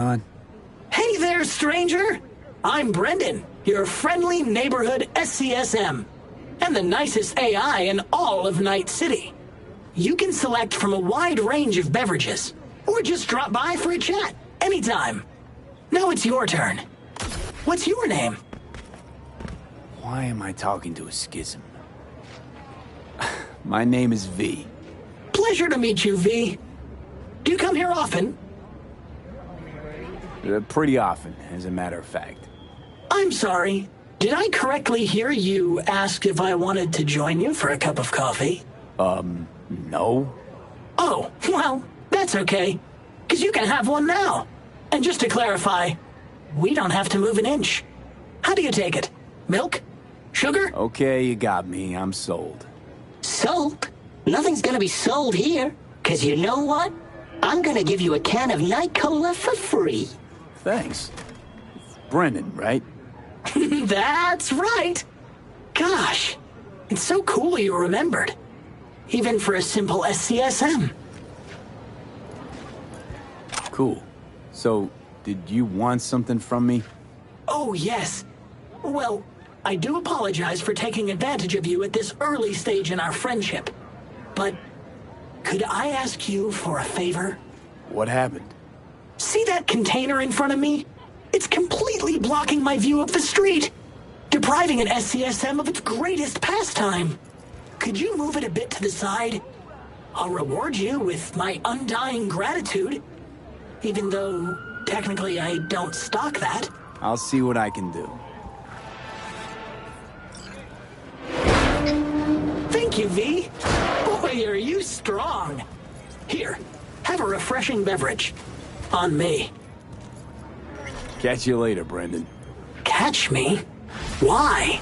On. Hey there, stranger! I'm Brendan, your friendly neighborhood SCSM, and the nicest AI in all of Night City. You can select from a wide range of beverages, or just drop by for a chat, anytime. Now it's your turn. What's your name? Why am I talking to a schism? My name is V. Pleasure to meet you, V. Do you come here often? Pretty often, as a matter of fact. I'm sorry. Did I correctly hear you ask if I wanted to join you for a cup of coffee? No. Oh, well, that's okay. 'Cause you can have one now. And just to clarify, we don't have to move an inch. How do you take it? Milk? Sugar? Okay, you got me. I'm sold. Sold? Nothing's gonna be sold here. 'Cause you know what? I'm gonna give you a can of Night Cola for free. Thanks. It's Brendan, right? That's right. Gosh, it's so cool you remembered. Even for a simple SCSM. Cool. So, did you want something from me? Oh, yes. Well, I do apologize for taking advantage of you at this early stage in our friendship. But could I ask you for a favor? What happened? See that container in front of me? It's completely blocking my view of the street, depriving an SCSM of its greatest pastime. Could you move it a bit to the side? I'll reward you with my undying gratitude, even though technically I don't stock that. I'll see what I can do. Thank you, V. Boy, are you strong. Here, have a refreshing beverage. On me. Catch you later, Brendan. Catch me? Why?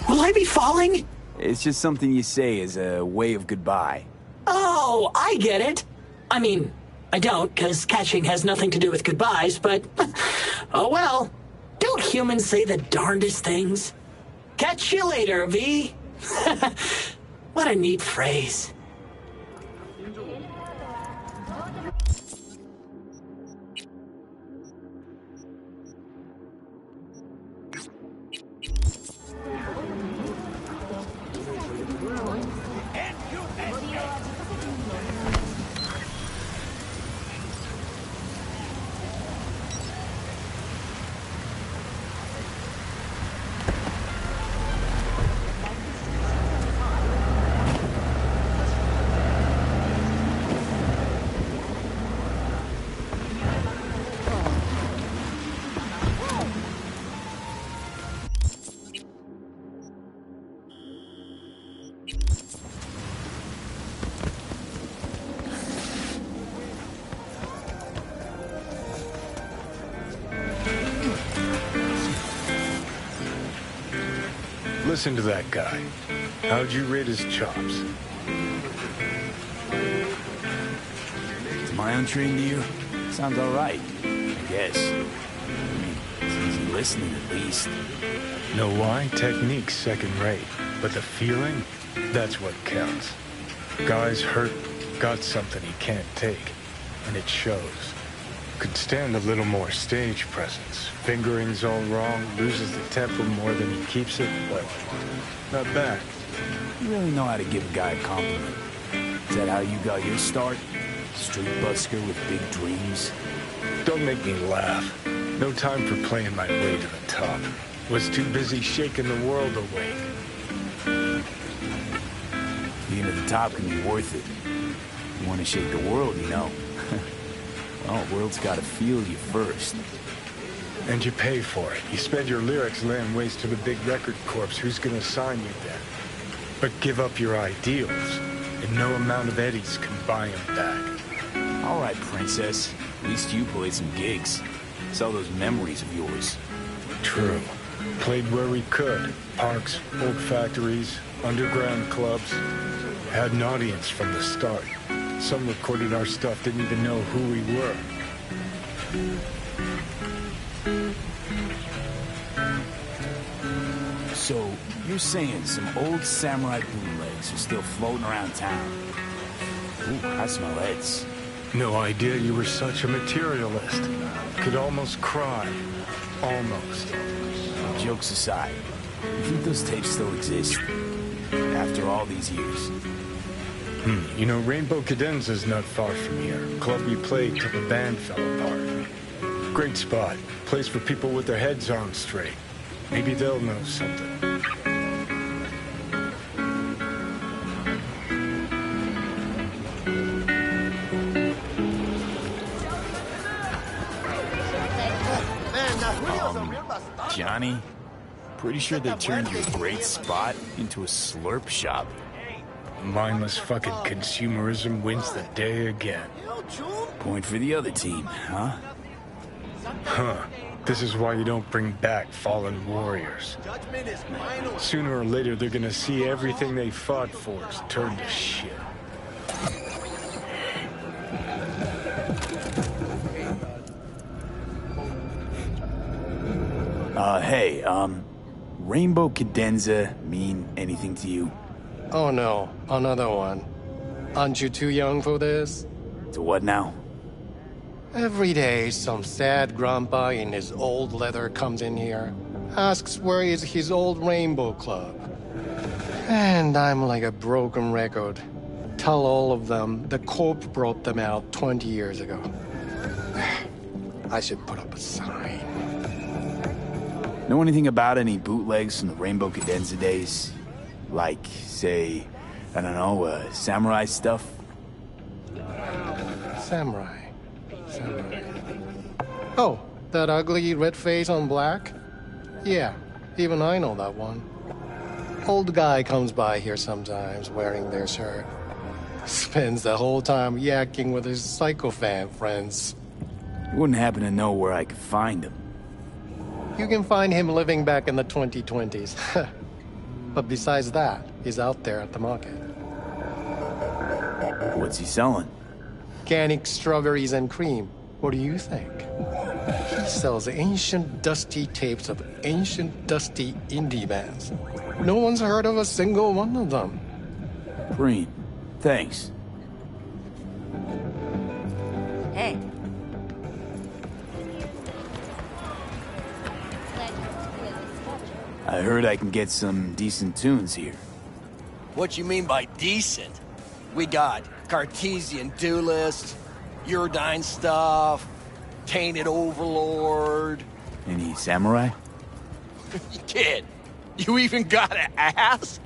Will I be falling? It's just something you say as a way of goodbye. Oh, I get it. I mean, I don't, because catching has nothing to do with goodbyes, but... oh well. Don't humans say the darndest things? Catch you later, V. What a neat phrase. Listen to that guy. How'd you rate his chops? To my untrained ear, sounds alright, I guess. I mean, it's easy listening at least. Know why? Technique's second rate. But the feeling? That's what counts. Guy's hurt, got something he can't take. And it shows. Could stand a little more stage presence. Fingering's all wrong, loses the tempo more than he keeps it, but not bad. You really know how to give a guy a compliment. Is that how you got your start? Street busker with big dreams? Don't make me laugh. No time for playing my way to the top. Was too busy shaking the world awake. Being at the top can be worth it. You want to shake the world, you know. Well, the world's got to feel you first. And you pay for it. You spend your lyrics laying waste to the big record corps. Who's gonna sign you then? But give up your ideals, and no amount of eddies can buy them back. All right, princess. At least you played some gigs. Sell those memories of yours. True. Played where we could. Parks, old factories, underground clubs. Had an audience from the start. Some recorded our stuff, didn't even know who we were. So, you're saying some old samurai bootlegs are still floating around town? Ooh, I smell heads. No idea you were such a materialist. Could almost cry. Almost. Jokes aside, you think those tapes still exist? After all these years? You know, Rainbow Cadenza's not far from here. Club we played till the band fell apart. Great spot. Place for people with their heads on straight. Maybe they'll know something. Johnny, pretty sure they turned your great spot into a slurp shop. Mindless fucking consumerism wins the day again. Point for the other team, huh? Huh. This is why you don't bring back fallen warriors. Sooner or later, they're gonna see everything they fought for is turned to shit. Hey, Rainbow Cadenza mean anything to you? Oh no, another one. Aren't you too young for this? To what now? Every day, some sad grandpa in his old leather comes in here, asks where is his old Rainbow Club. And I'm like a broken record. Tell all of them the Corp brought them out 20 years ago. I should put up a sign. Know anything about any bootlegs from the Rainbow Cadenza days? Like, say, I don't know, samurai stuff? Samurai. Oh, that ugly red face on black? Yeah, even I know that one. Old guy comes by here sometimes wearing their shirt. Spends the whole time yakking with his psychophant friends. You wouldn't happen to know where I could find him. You can find him living back in the 2020s. But besides that, he's out there at the market. What's he selling? Organic strawberries and cream. What do you think? He sells ancient dusty tapes of ancient dusty indie bands. No one's heard of a single one of them. Green. Thanks. Hey. I heard I can get some decent tunes here. What you mean by decent? We got Cartesian Duelist, Uridine stuff, Tainted Overlord. Any samurai? Kid, you even gotta ask?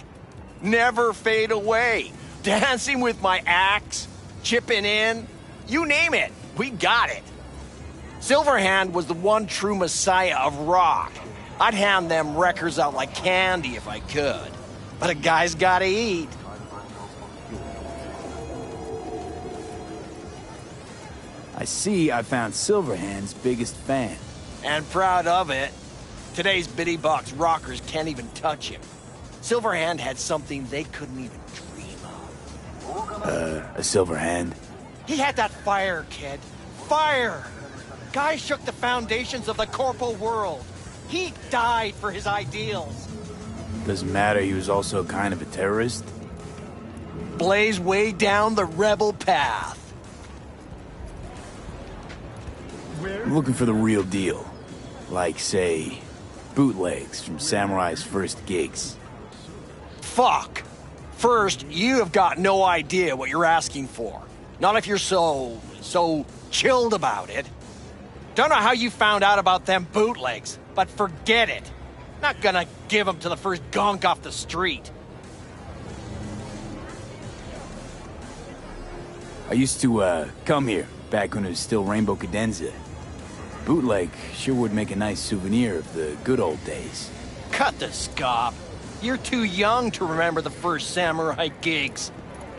Never fade away. Dancing with my axe, chipping in, you name it, we got it. Silverhand was the one true messiah of rock. I'd hand them records out like candy if I could. But a guy's gotta eat. I see I found Silverhand's biggest fan. And proud of it. Today's bitty box rockers can't even touch him. Silverhand had something they couldn't even dream of. A Silverhand? He had that fire, kid. Fire! Guy shook the foundations of the corporal world. He died for his ideals. Doesn't matter, he was also kind of a terrorist. Blaze way down the rebel path. I'm looking for the real deal. Like, say, bootlegs from Samurai's first gigs. Fuck! First, you have got no idea what you're asking for. Not if you're so chilled about it. Don't know how you found out about them bootlegs, but forget it. Not gonna give them to the first gonk off the street. I used to, come here, back when it was still Rainbow Cadenza. Bootleg sure would make a nice souvenir of the good old days. Cut the scop. You're too young to remember the first samurai gigs.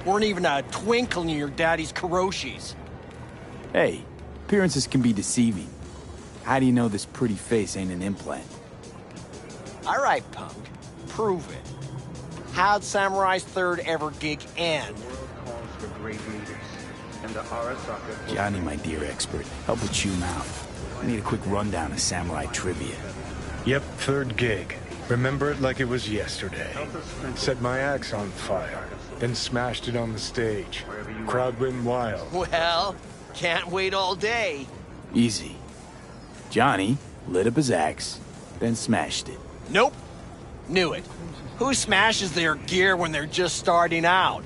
Weren't even a twinkle in your daddy's karoshis. Hey, appearances can be deceiving. How do you know this pretty face ain't an implant? All right, punk. Prove it. How'd Samurai's third ever gig end? Johnny, my dear expert, help with you out. I need a quick rundown of samurai trivia. Yep, third gig. Remember it like it was yesterday. Set my axe on fire, then smashed it on the stage. Crowd went wild. Well, Can't wait all day. Easy. Johnny lit up his axe, then smashed it. Nope. Knew it. Who smashes their gear when they're just starting out?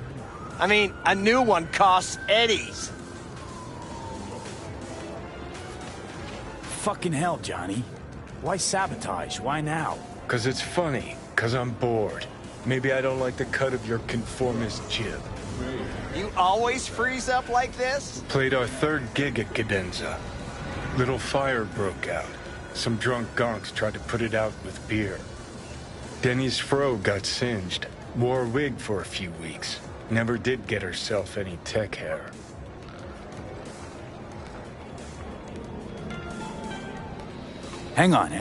I mean, a new one costs eddies. Fucking hell, Johnny. Why sabotage? Why now? 'Cause it's funny. 'Cause I'm bored. Maybe I don't like the cut of your conformist jib. You always freeze up like this? Played our third gig at Cadenza. Little fire broke out. Some drunk gonks tried to put it out with beer. Denny's fro got singed. Wore a wig for a few weeks. Never did get herself any tech hair. Hang on.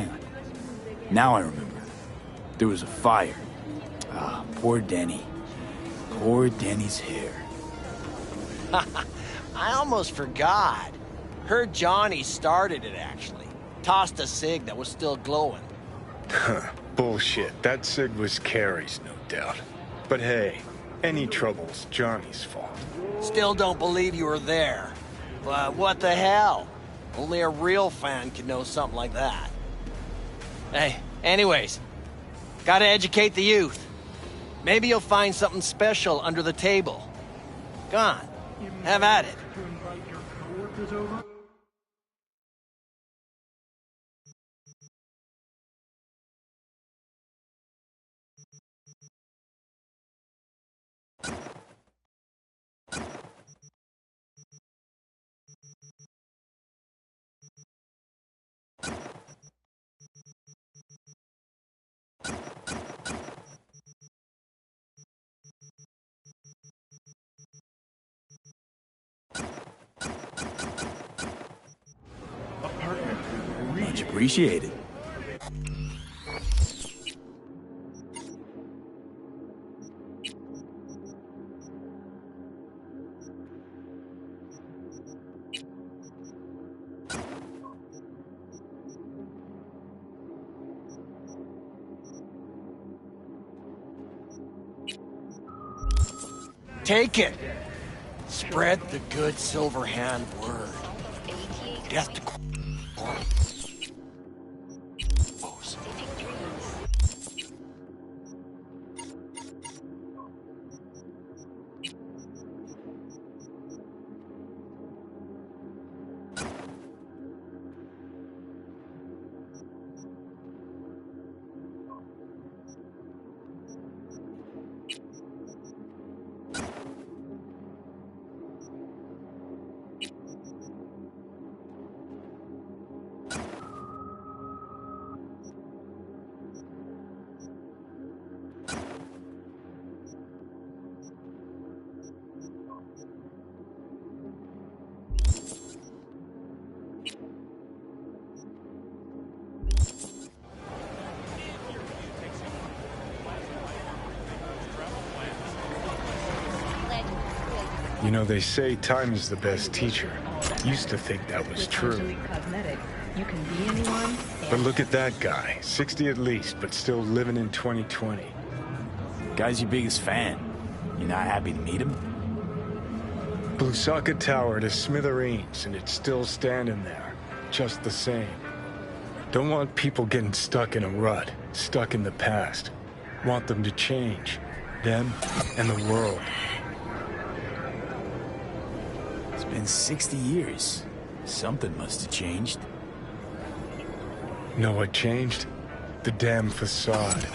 Now I remember. There was a fire. Ah, poor Denny. Poor Denny's hair. I almost forgot. Heard Johnny started it, actually. Tossed a cig that was still glowing. Bullshit. That cig was Carrie's, no doubt. But hey, any trouble's Johnny's fault. Still don't believe you were there. But what the hell? Only a real fan could know something like that. Hey, anyways, gotta educate the youth. Maybe you'll find something special under the table. Go on, have at it. Much appreciated. Take it. Spread the good silver hand word. Death to You know, they say time is the best teacher. Used to think that was true. You can be anyone. But look at that guy. 60 at least, but still living in 2020. Guy's your biggest fan. You not happy to meet him? Blusaka Tower to smithereens, and it's still standing there. Just the same. Don't want people getting stuck in a rut, stuck in the past. Want them to change. Them and the world. It's been 60 years. Something must have changed. Know what changed? The damn facade.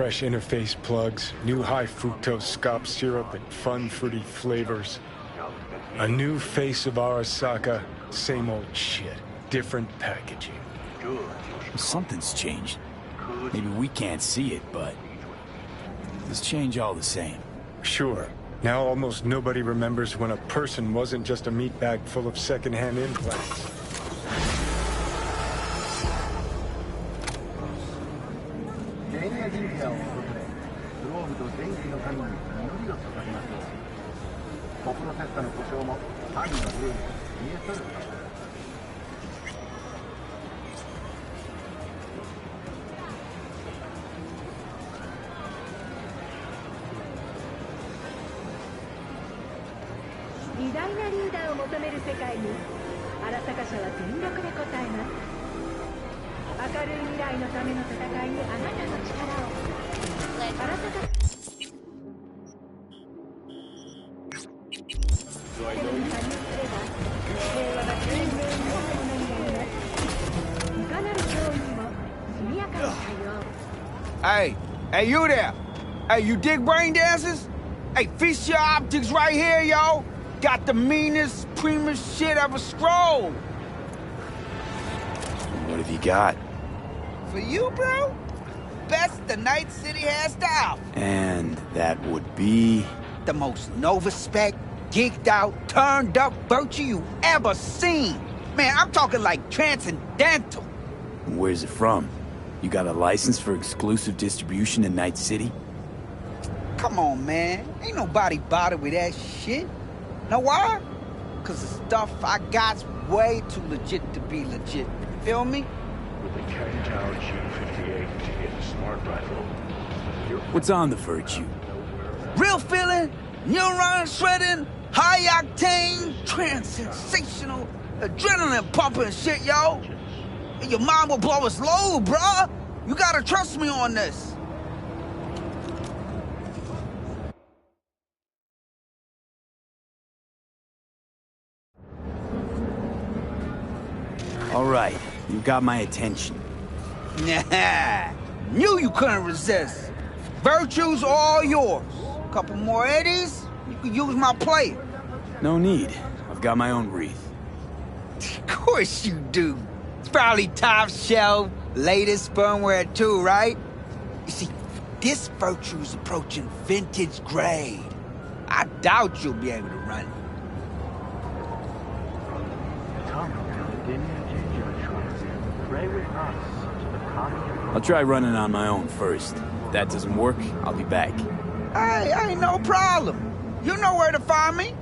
Fresh interface plugs, new high fructose scop syrup, and fun fruity flavors. A new face of Arasaka, same old shit, different packaging. Something's changed. Maybe we can't see it, but it's changed all the same. Sure. Now almost nobody remembers when a person wasn't just a meat bag full of secondhand implants. Hey, you there? Hey, you dig brain dances? Hey, feast your optics right here, yo. Got the meanest, primest shit ever scrolled. What have you got? For you, bro? Best the Night City has to offer. And that would be... The most Nova-spec, geeked out, turned up virtue you ever seen. Man, I'm talking like transcendental. Where's it from? You got a license for exclusive distribution in Night City? Come on, man. Ain't nobody bothered with that shit. Know why? Cause the stuff I got's way too legit to be legit. Feel me? With the Kangtao G58 to get a smart rifle. What's on the Virtue? Real feeling, neuron shredding, high octane, trans-sensational, adrenaline pumping shit, yo. Your mind will blow its load, bruh. You gotta trust me on this. All right, you got my attention. Nah, knew you couldn't resist. Virtue's all yours. Couple more eddies, you can use my plate. No need. I've got my own wreath. Of course you do. It's probably top shelf, latest firmware too, right? You see, this Virtue's approaching vintage grade. I doubt you'll be able to run it. I'll try running on my own first. If that doesn't work, I'll be back. Hey, ain't no problem. You know where to find me.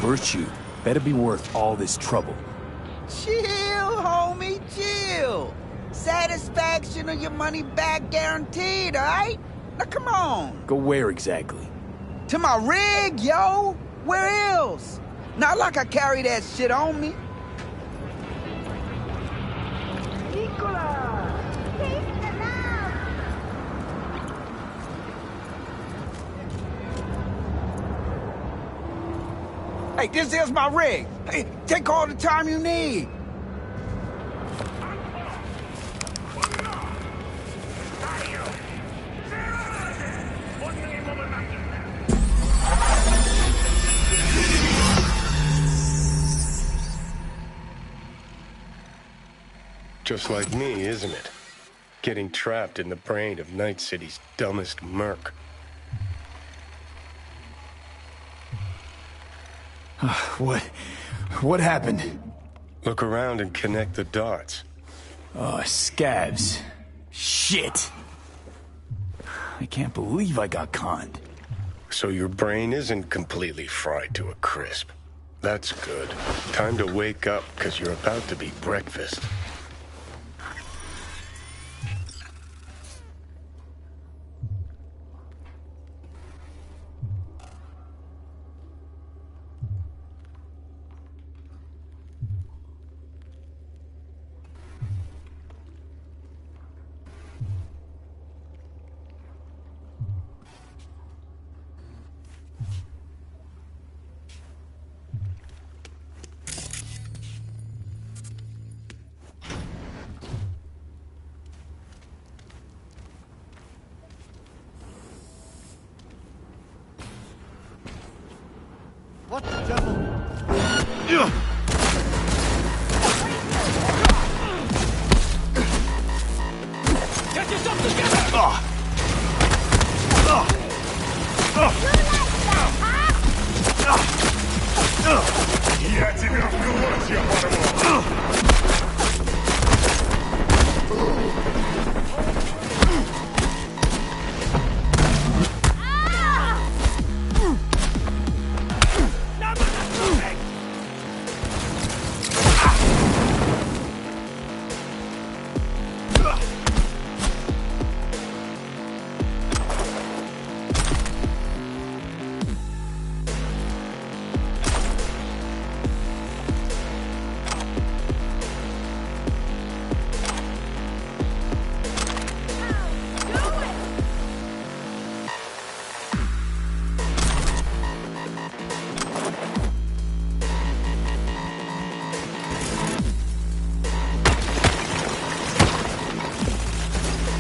Virtue better be worth all this trouble. Chill, homie, chill. Satisfaction of your money back guaranteed, all right? Now, come on. Go where exactly? To my rig, yo. Where else? Not like I carry that shit on me. right, this is my rig. Hey, take all the time you need. Just like me, isn't it? Getting trapped in the brain of Night City's dumbest merc. What happened? Look around and connect the dots. Oh, scabs. Shit. I can't believe I got conned. So your brain isn't completely fried to a crisp. That's good. Time to wake up, because you're about to be breakfast. What the devil? Get yourself together! Я тебя в клочья порву!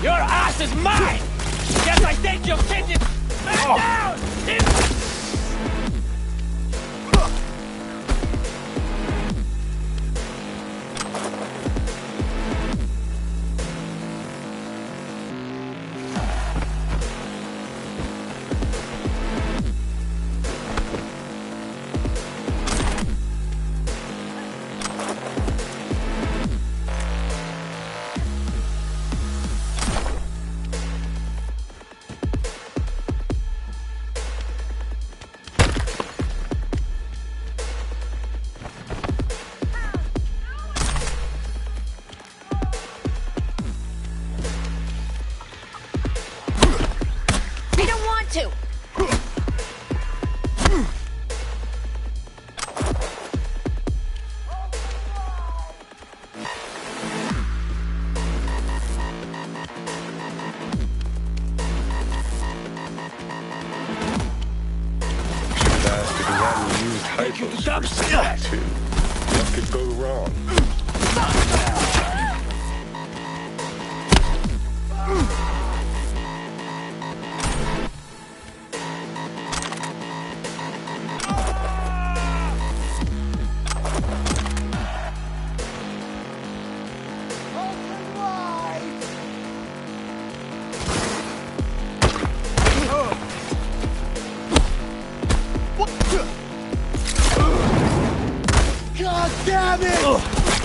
Your ass is mine! Yes, I think you'll take it! Man down! We don't want to! Bastard who hadn't used hypos for step 2. What could go wrong? God damn it!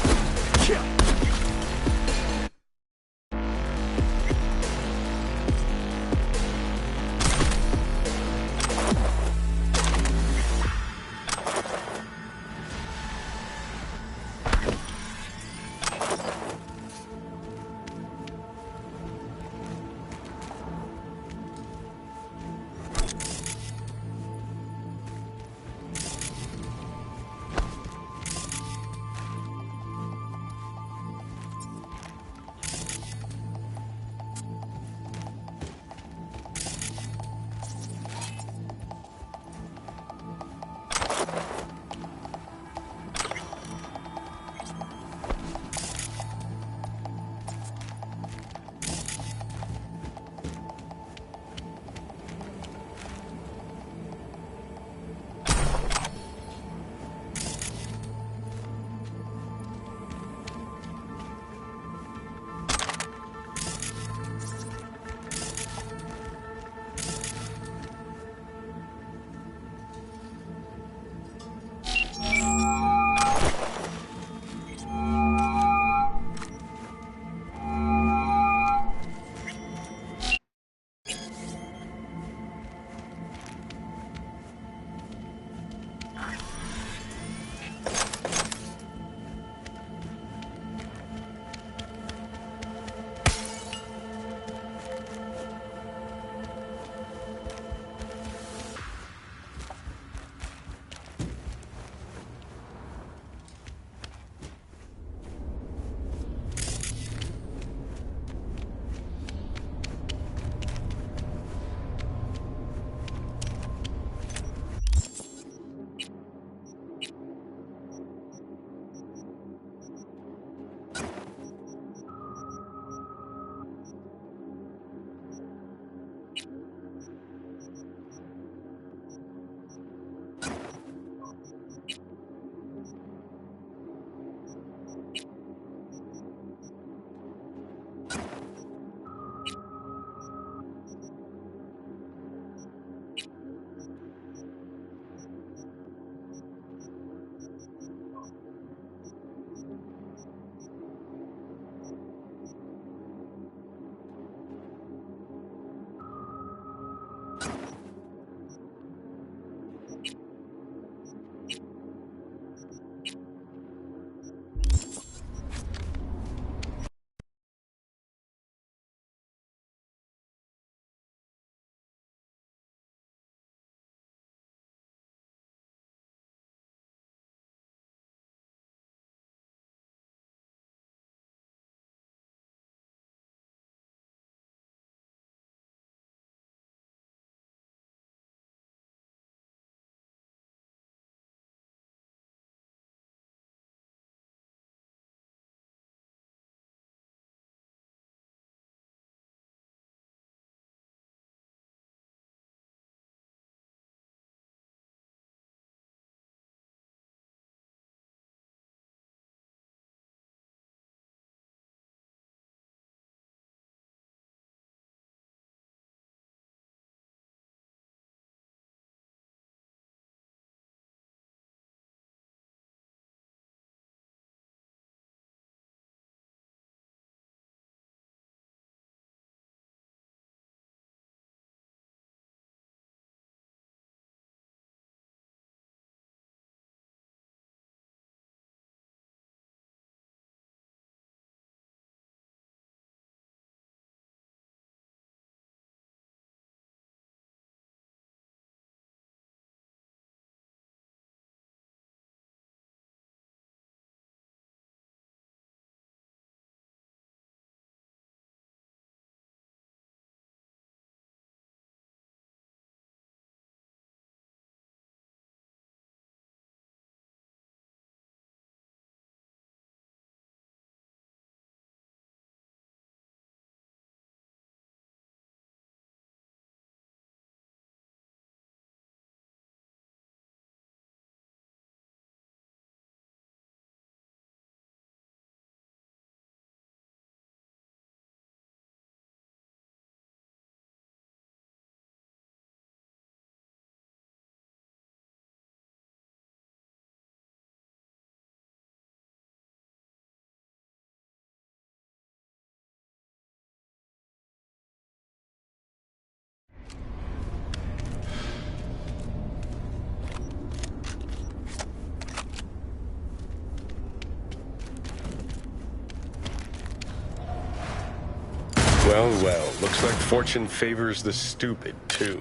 Well, well, looks like fortune favors the stupid, too.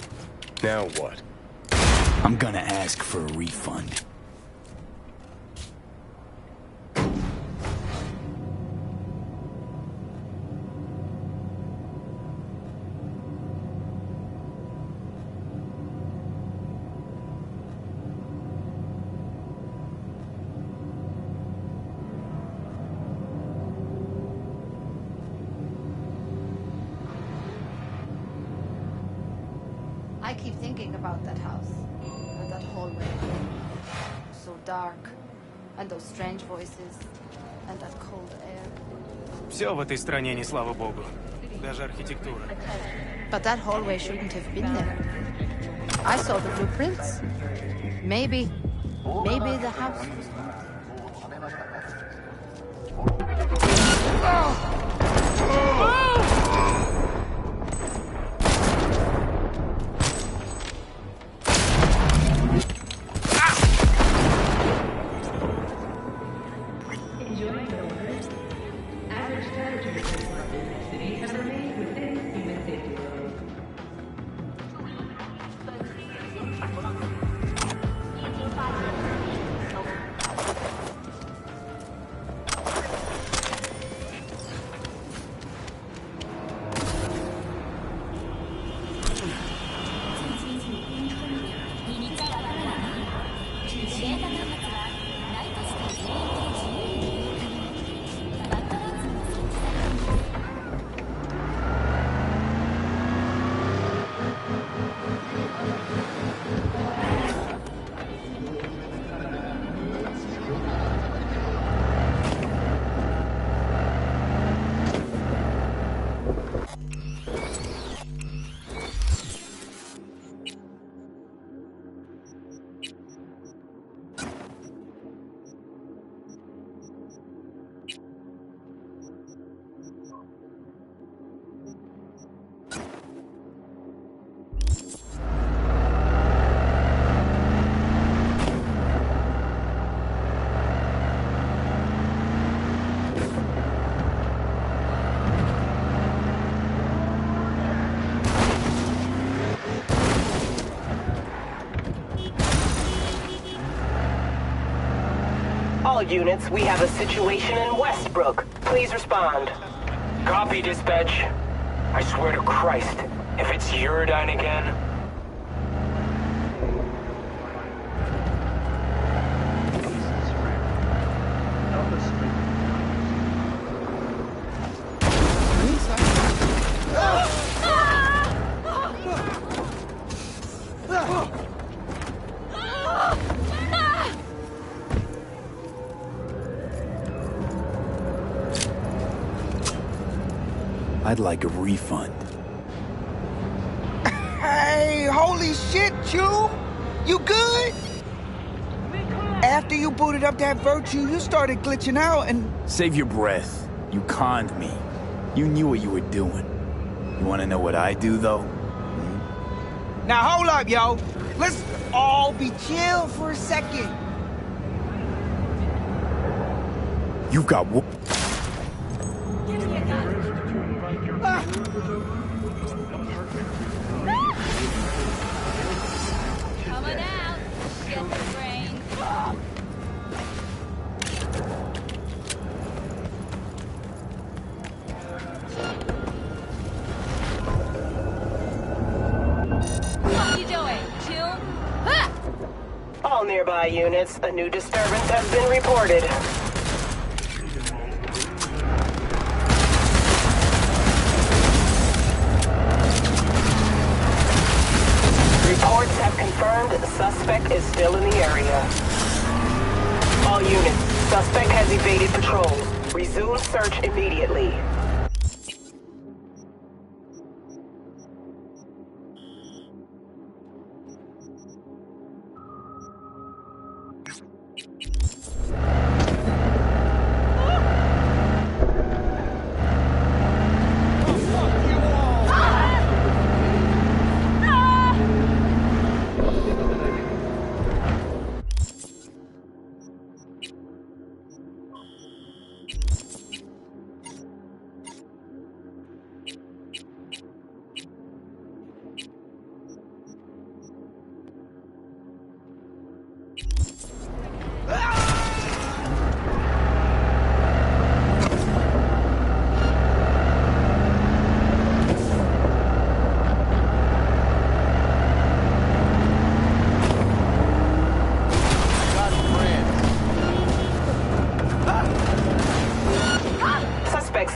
Now what? I'm gonna ask for a refund. I keep thinking about that house and that hallway. So dark, and those strange voices, and that cold air. Все в этой стране не слава богу. Даже архитектура. But that hallway shouldn't have been there. I saw the blueprints. Maybe the house was All units, we have a situation in Westbrook. Please respond. Copy, dispatch. I swear to Christ, if it's Uridine again... I'd like a refund. Hey, holy shit, Chew! You good? After you booted up that Virtue, you started glitching out and... Save your breath. You conned me. You knew what you were doing. You want to know what I do, though? Now hold up, yo. Let's all be chill for a second. You got Coming out. Get the brains. What you doing, Chew? All nearby units, a new disturbance has been reported. Reports have confirmed the suspect is still in the area. All units, suspect has evaded patrols. Resume search immediately.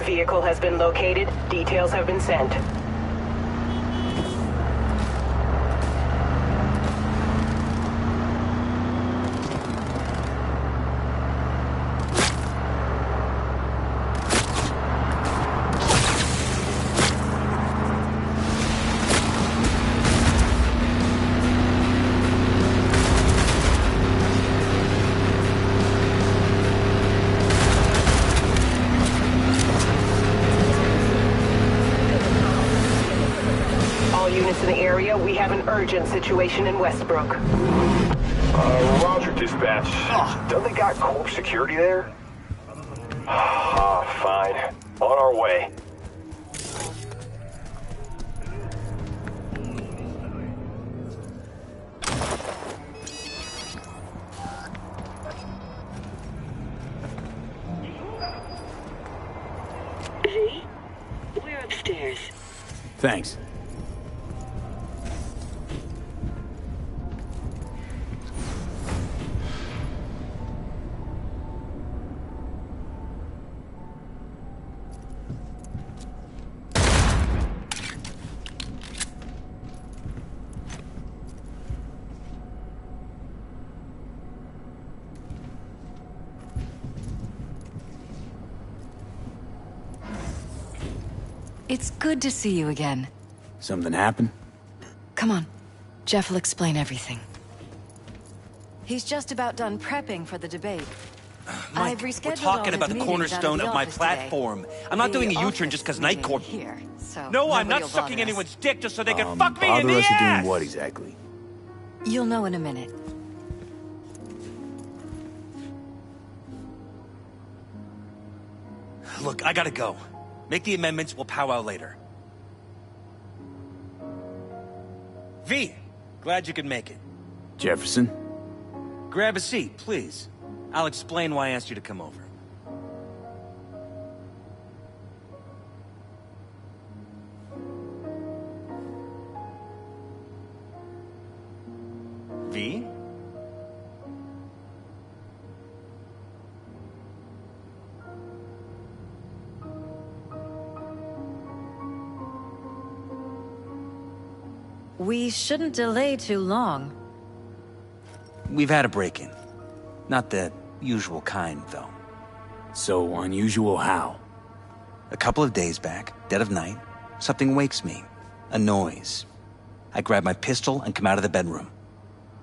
Vehicle has been located. Details have been sent. In the area, we have an urgent situation in Westbrook. Roger, dispatch. Don't they got corp security there? Fine. On our way. V, we're upstairs. Thanks. It's good to see you again. Something happened? Come on. Jeff will explain everything. He's just about done prepping for the debate. Mike, we're talking about the cornerstone of my platform. I'm not doing a U-turn just because Night Corp... Here, so no, I'm not sucking anyone's dick just so they can fuck me in bother the us ass! doing what exactly? You'll know in a minute. Look, I gotta go. Make the amendments, we'll powwow later. V, glad you could make it. Jefferson? Grab a seat, please. I'll explain why I asked you to come over. V? We shouldn't delay too long. We've had a break-in. Not the usual kind, though. So unusual how? A couple of days back, dead of night, something wakes me. A noise. I grab my pistol and come out of the bedroom.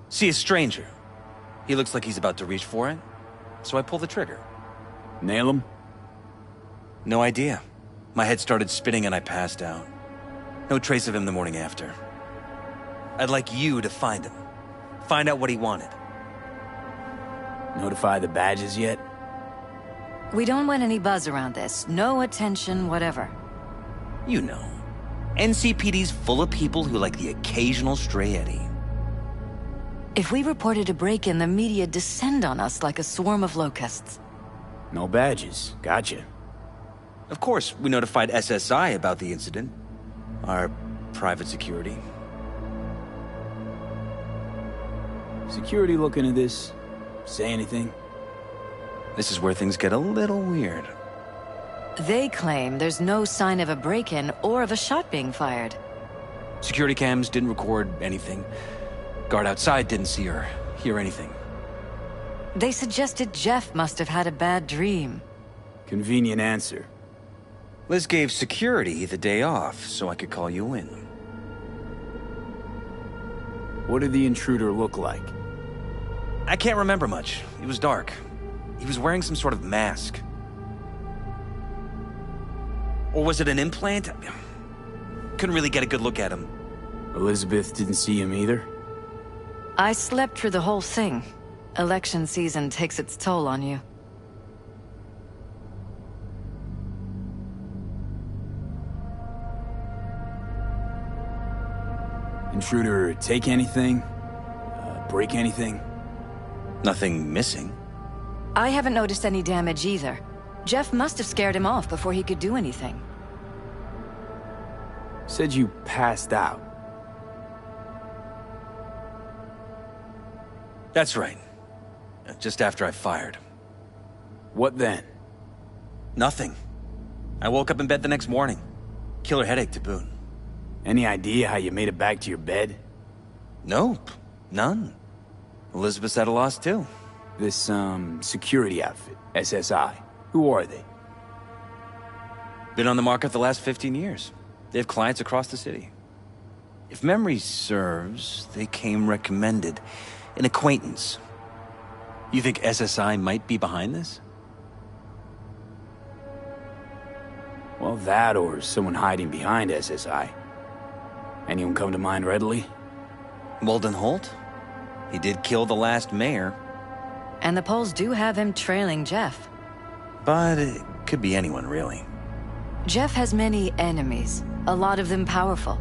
See a stranger. He looks like he's about to reach for it, so I pull the trigger. Nail him? No idea. My head started spinning and I passed out. No trace of him the morning after. I'd like you to find him. Find out what he wanted. Notify the badges yet? We don't want any buzz around this. No attention, whatever. You know. NCPD's full of people who like the occasional stray Eddie. If we reported a break-in, the media descend on us like a swarm of locusts. No badges. Gotcha. Of course, we notified SSI about the incident. Our private security. Security looking at this? Say anything? This is where things get a little weird. They claim there's no sign of a break-in or of a shot being fired. Security cams didn't record anything. Guard outside didn't see or hear anything. They suggested Jeff must have had a bad dream. Convenient answer. Liz gave security the day off so I could call you in. What did the intruder look like? I can't remember much. It was dark. He was wearing some sort of mask. Or was it an implant? Couldn't really get a good look at him. Elizabeth didn't see him either? I slept through the whole thing. Election season takes its toll on you. Intruder take anything? Break anything? Nothing missing. I haven't noticed any damage either. Jeff must have scared him off before he could do anything. Said you passed out. That's right. Just after I fired. What then? Nothing. I woke up in bed the next morning. Killer headache to boot. Any idea how you made it back to your bed? Nope. None. Elizabeth's at a loss too. This, security outfit, SSI. Who are they? Been on the market the last 15 years. They have clients across the city. If memory serves, they came recommended. An acquaintance. You think SSI might be behind this? Well, that or someone hiding behind SSI. Anyone come to mind readily? Walden Holt? He did kill the last mayor. And the polls do have him trailing Jeff. But it could be anyone, really. Jeff has many enemies, a lot of them powerful.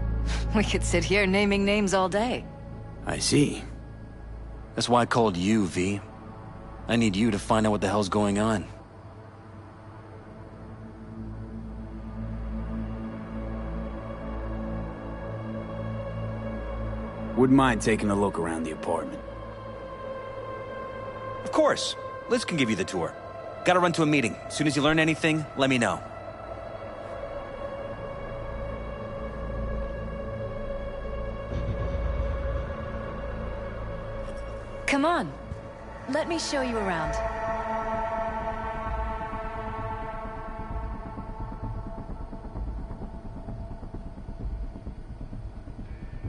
We could sit here naming names all day. I see. That's why I called you, V. I need you to find out what the hell's going on. Wouldn't mind taking a look around the apartment. Of course. Liz can give you the tour. Gotta run to a meeting. As soon as you learn anything, let me know. Come on. Let me show you around.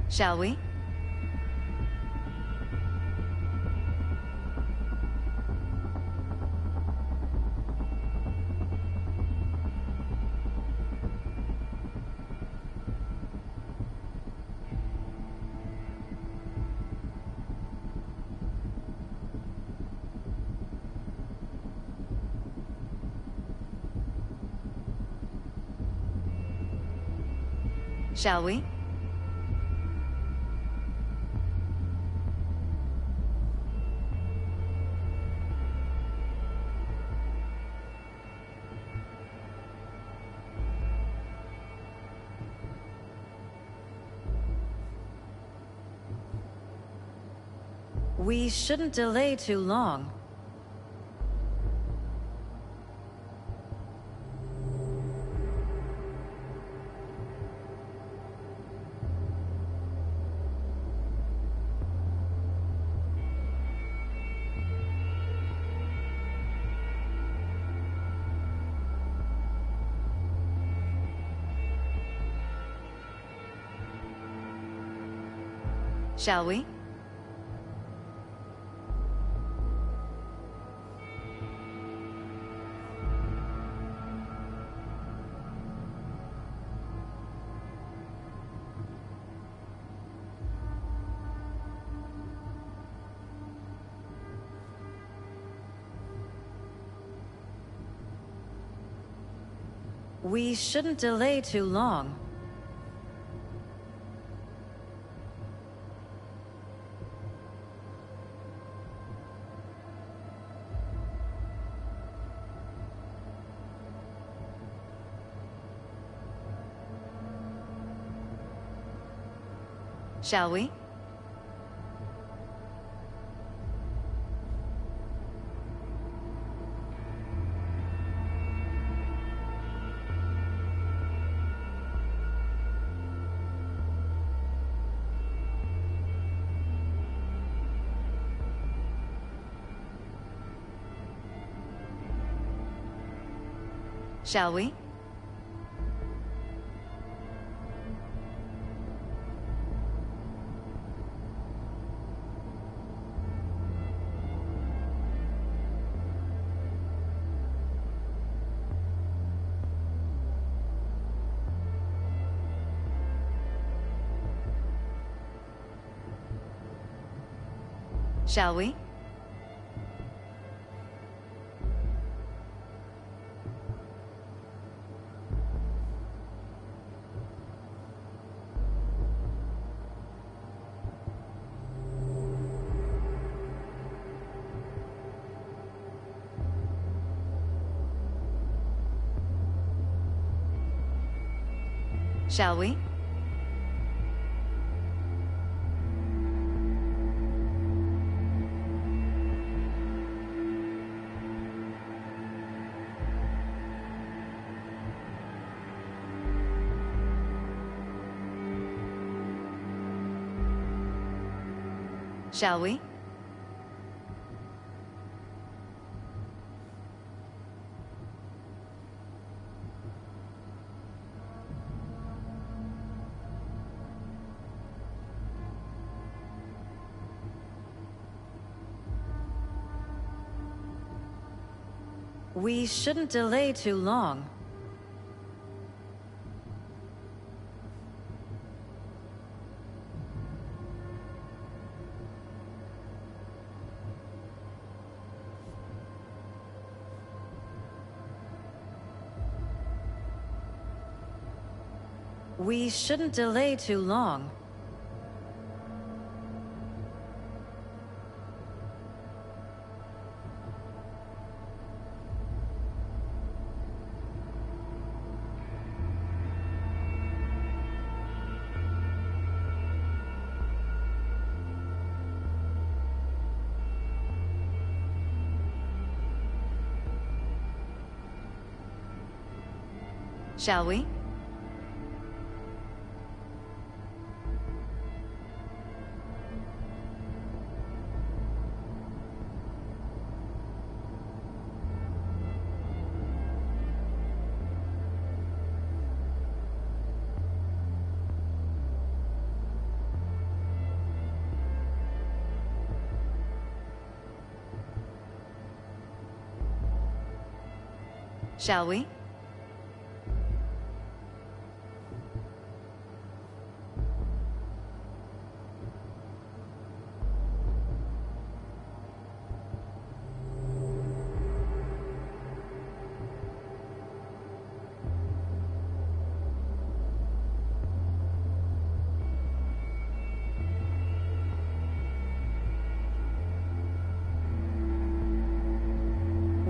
Shall we? Shall we? We shouldn't delay too long. Shall we? We shouldn't delay too long. Shall we? Shall we? Shall we? Shall we? Shall we? We shouldn't delay too long. We shouldn't delay too long. Shall we? Shall we?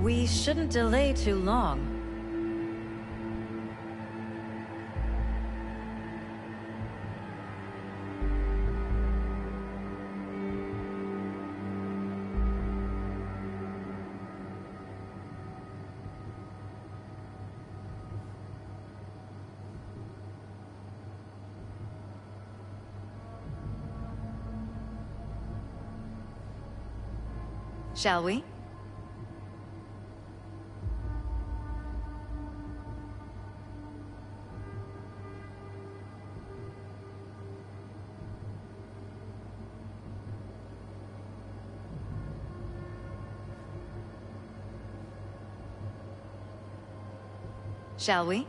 We shouldn't delay too long. Shall we? Shall we?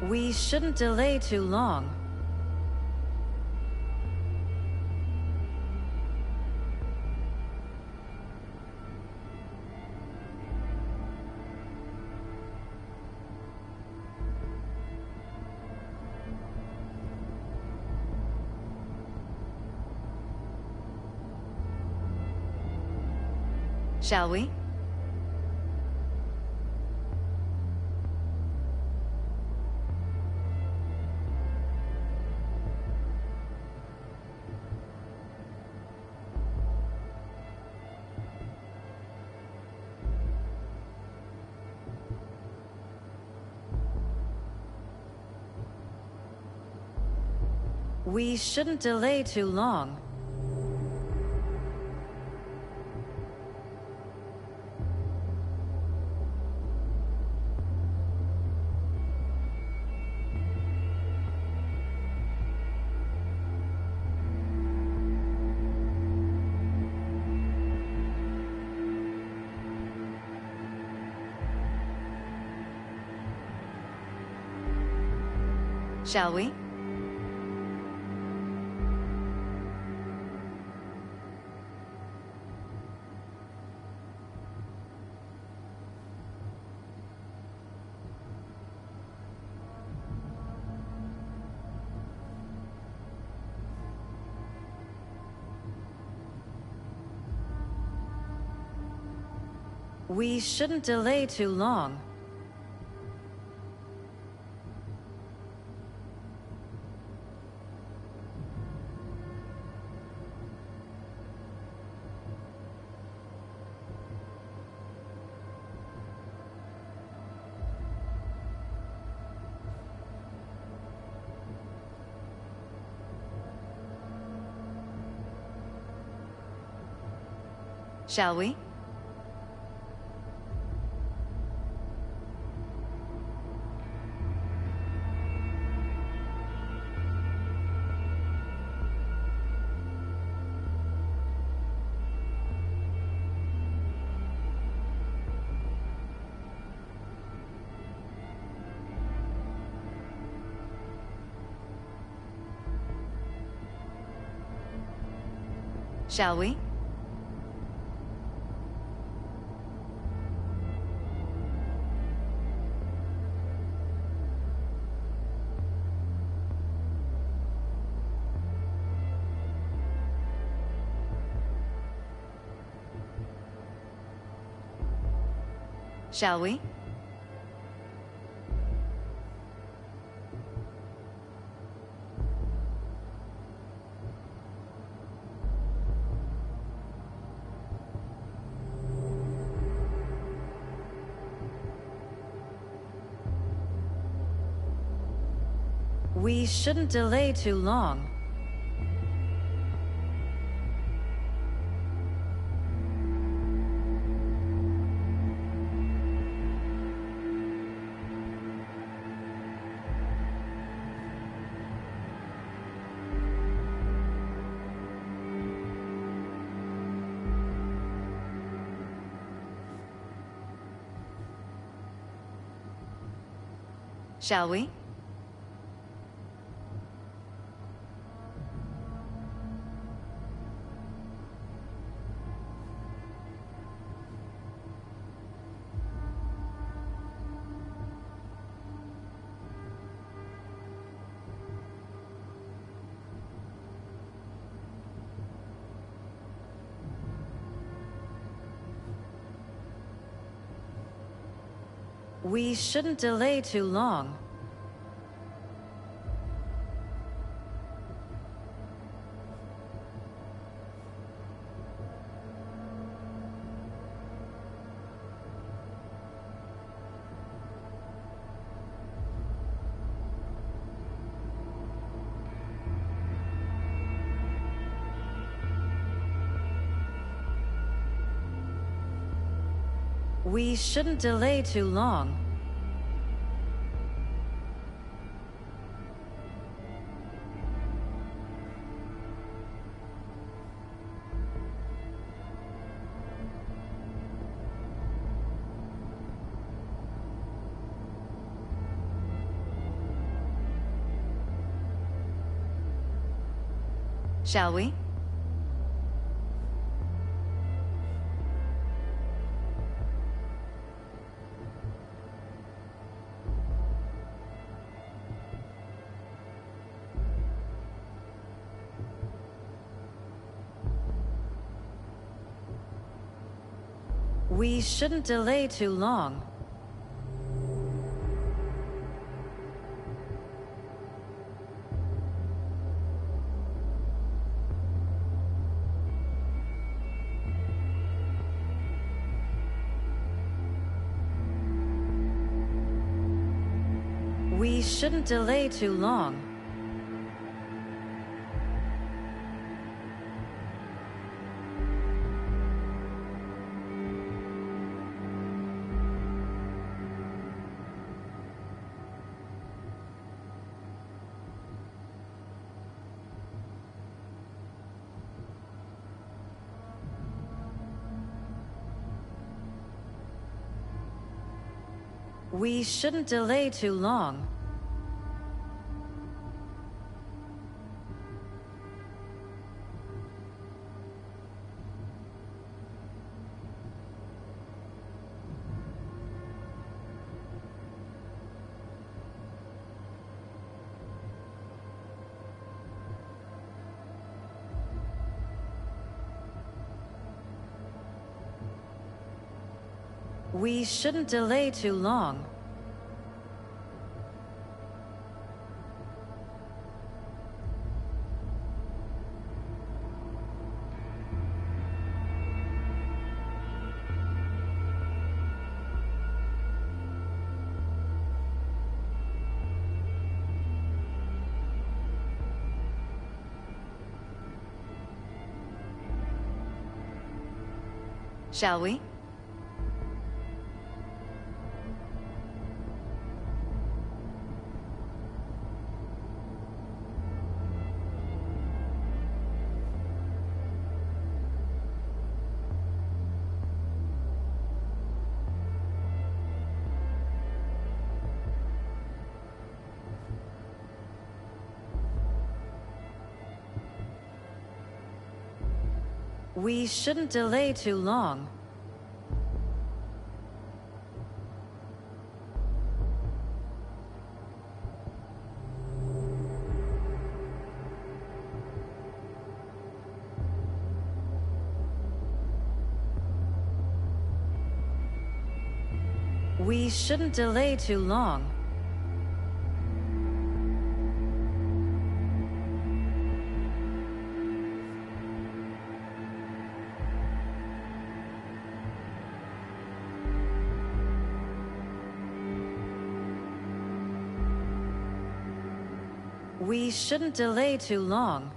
We shouldn't delay too long. Shall we? We shouldn't delay too long. Shall we? We shouldn't delay too long. Shall we? Shall we? Shall we? We shouldn't delay too long. Shall we? We shouldn't delay too long. We shouldn't delay too long. Shall we? We shouldn't delay too long. We shouldn't delay too long. We shouldn't delay too long. We shouldn't delay too long. Shall we? We shouldn't delay too long. We shouldn't delay too long. We shouldn't delay too long.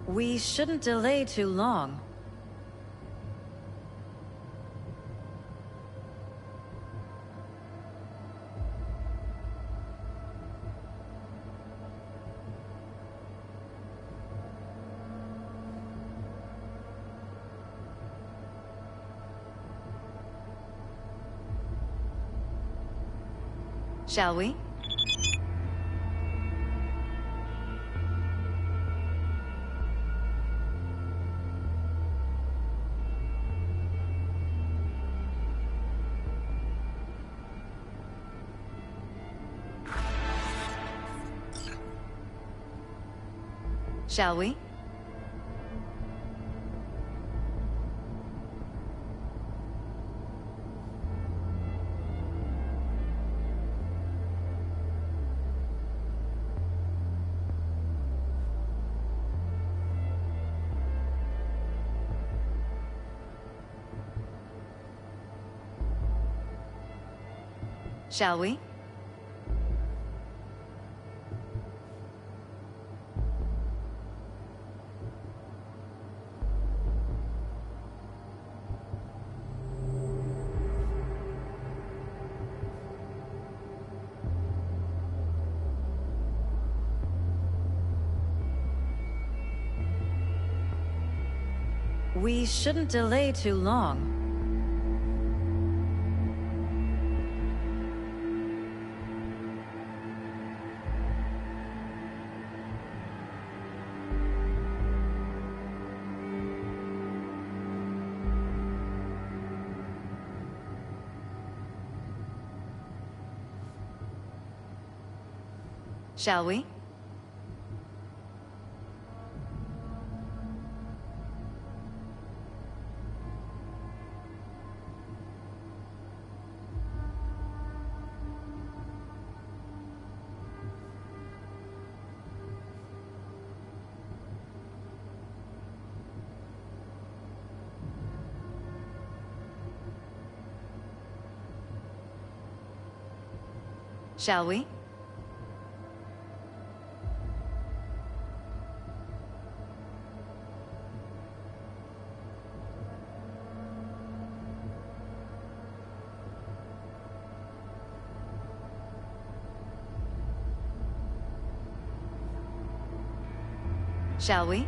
We shouldn't delay too long. Shall we? Shall we? Shall we? We shouldn't delay too long. Shall we? Shall we? Shall we?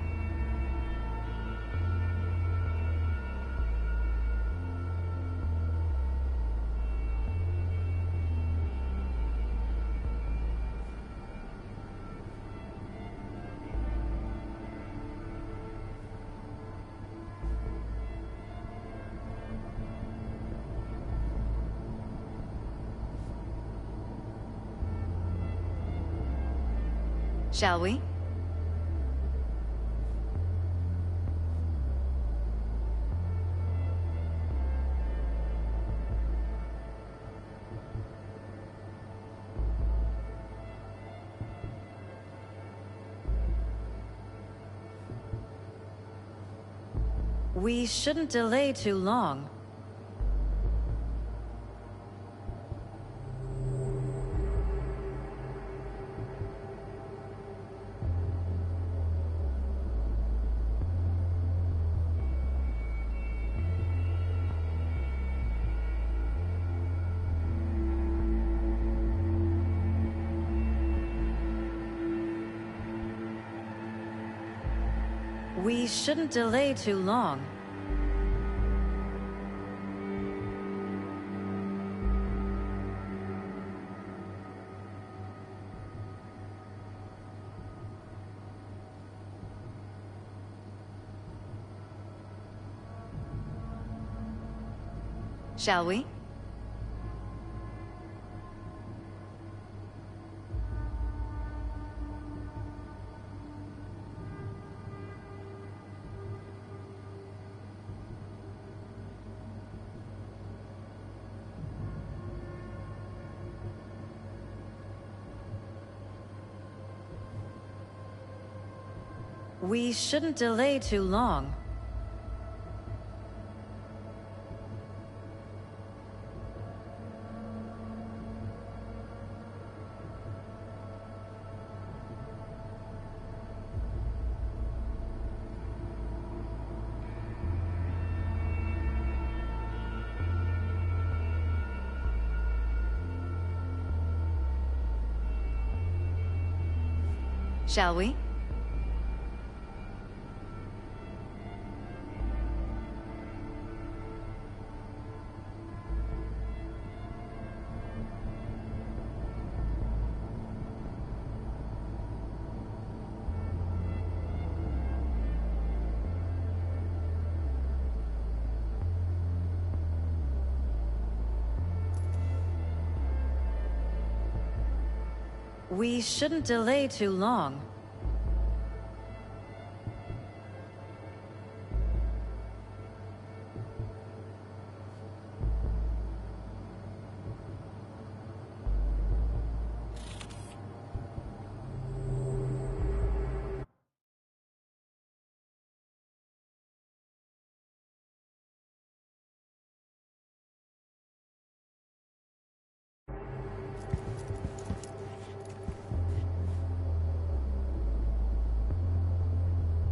Shall we? We shouldn't delay too long. We shouldn't delay too long. Shall we? We shouldn't delay too long. Shall we? We shouldn't delay too long.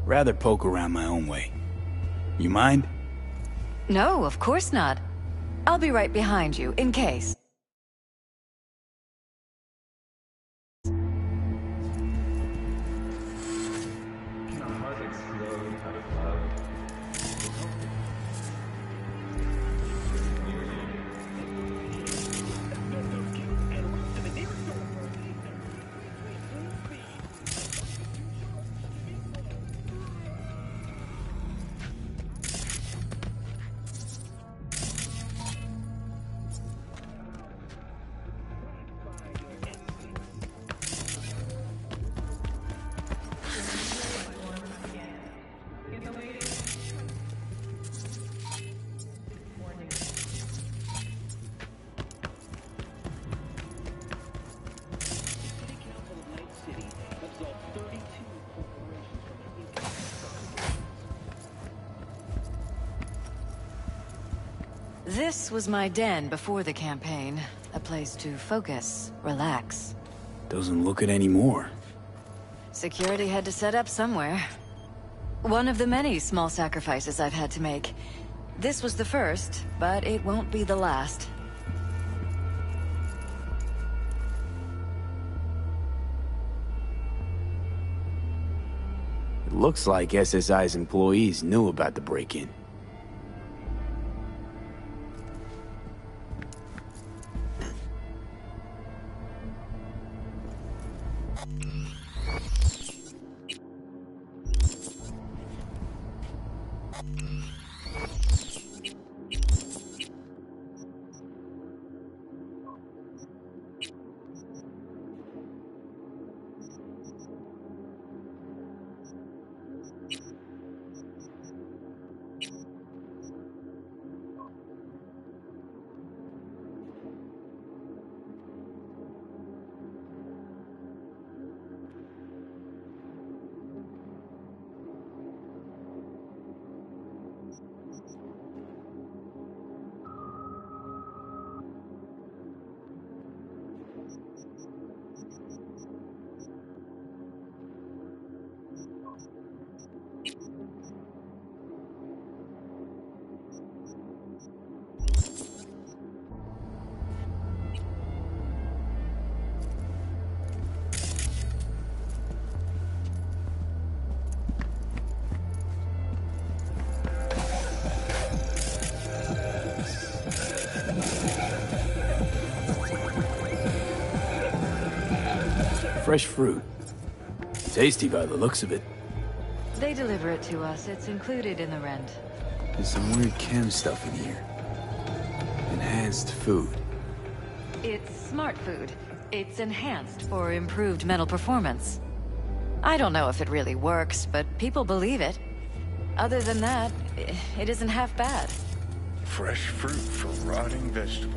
Rather poke around my own way. You mind? No, of course not. I'll be right behind you, in case. This was my den before the campaign. A place to focus, relax. Doesn't look it anymore. Security had to set up somewhere. One of the many small sacrifices I've had to make. This was the first, but it won't be the last. It looks like SSI's employees knew about the break-in. Fresh fruit. Tasty by the looks of it. They deliver it to us. It's included in the rent. There's some weird chem stuff in here. Enhanced food. It's smart food. It's enhanced for improved mental performance. I don't know if it really works, but people believe it. Other than that, it isn't half bad. Fresh fruit for rotting vegetables.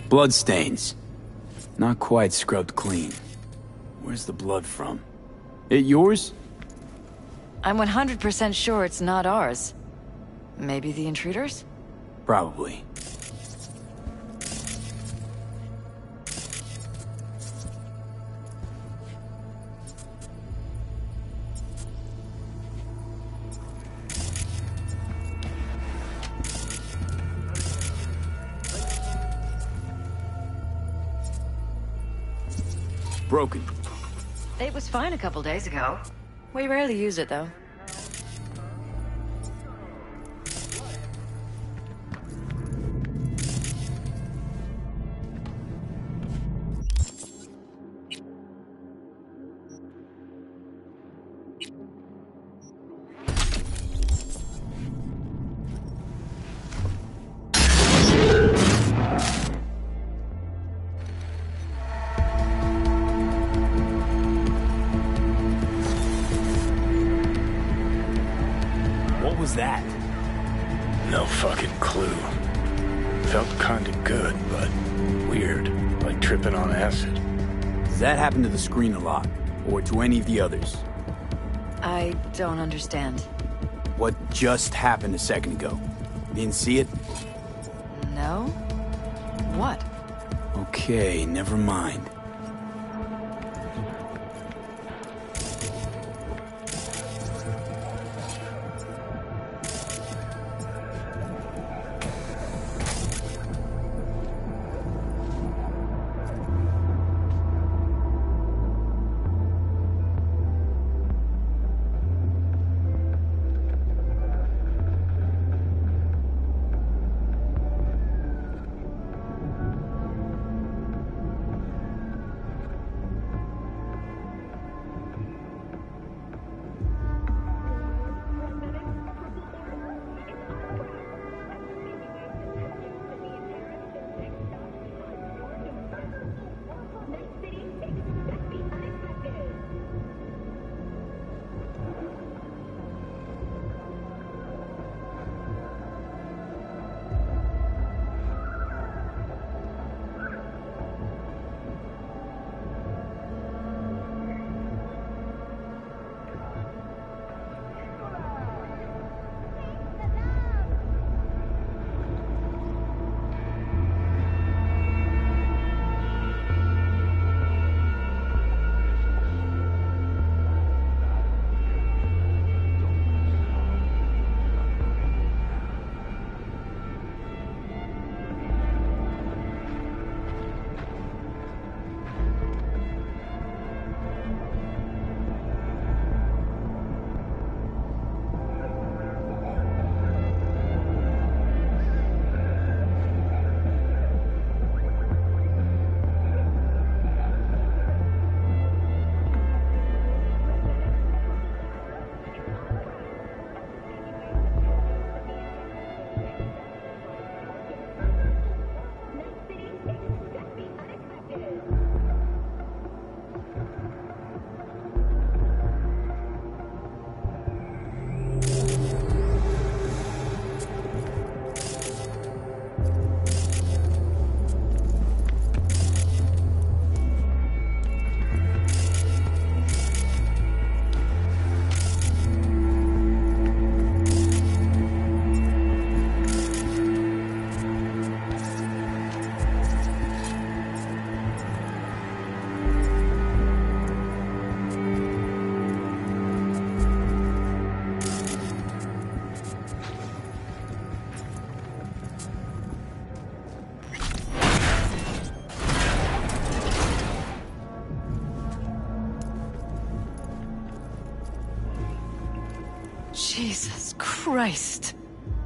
Bloodstains. Not quite scrubbed clean. Where's the blood from? It yours? I'm 100% sure it's not ours. Maybe the intruders? Probably. Broken. It was fine a couple days ago. We rarely use it, though. was that? No fucking clue. Felt kinda good, but weird. Like tripping on acid. Does that happen to the screen a lot? Or to any of the others? I don't understand. What just happened a second ago? You didn't see it? No? What? Okay, never mind. Jesus Christ.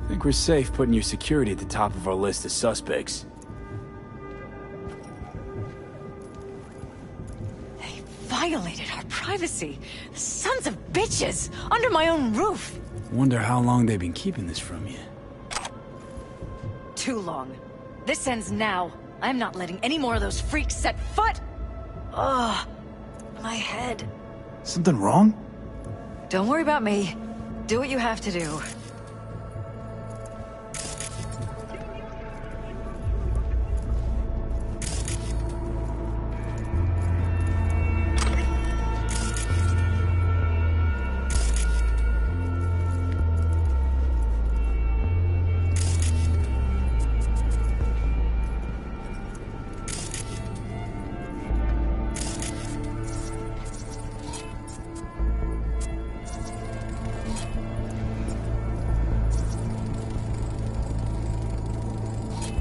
I think we're safe putting your security at the top of our list of suspects. They violated our privacy. Sons of bitches! Under my own roof! Wonder how long they've been keeping this from you. Too long. This ends now. I'm not letting any more of those freaks set foot! Ugh. My head. Something wrong? Don't worry about me. Do what you have to do.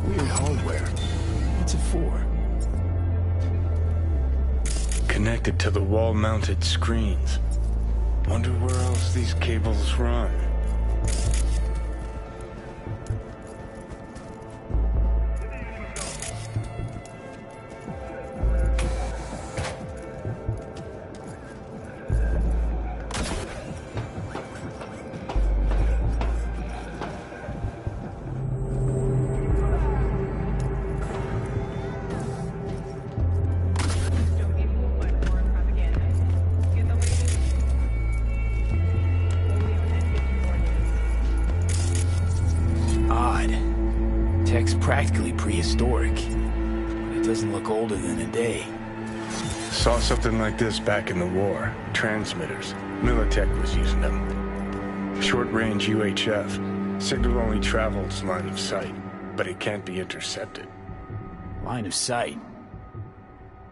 Weird hardware. What's it for? Connected to the wall-mounted screens. Wonder where else these cables run. practically prehistoric. But it doesn't look older than a day. Saw something like this back in the war. Transmitters. Militech was using them. Short-range UHF. Signal only travels line of sight, but it can't be intercepted. Line of sight.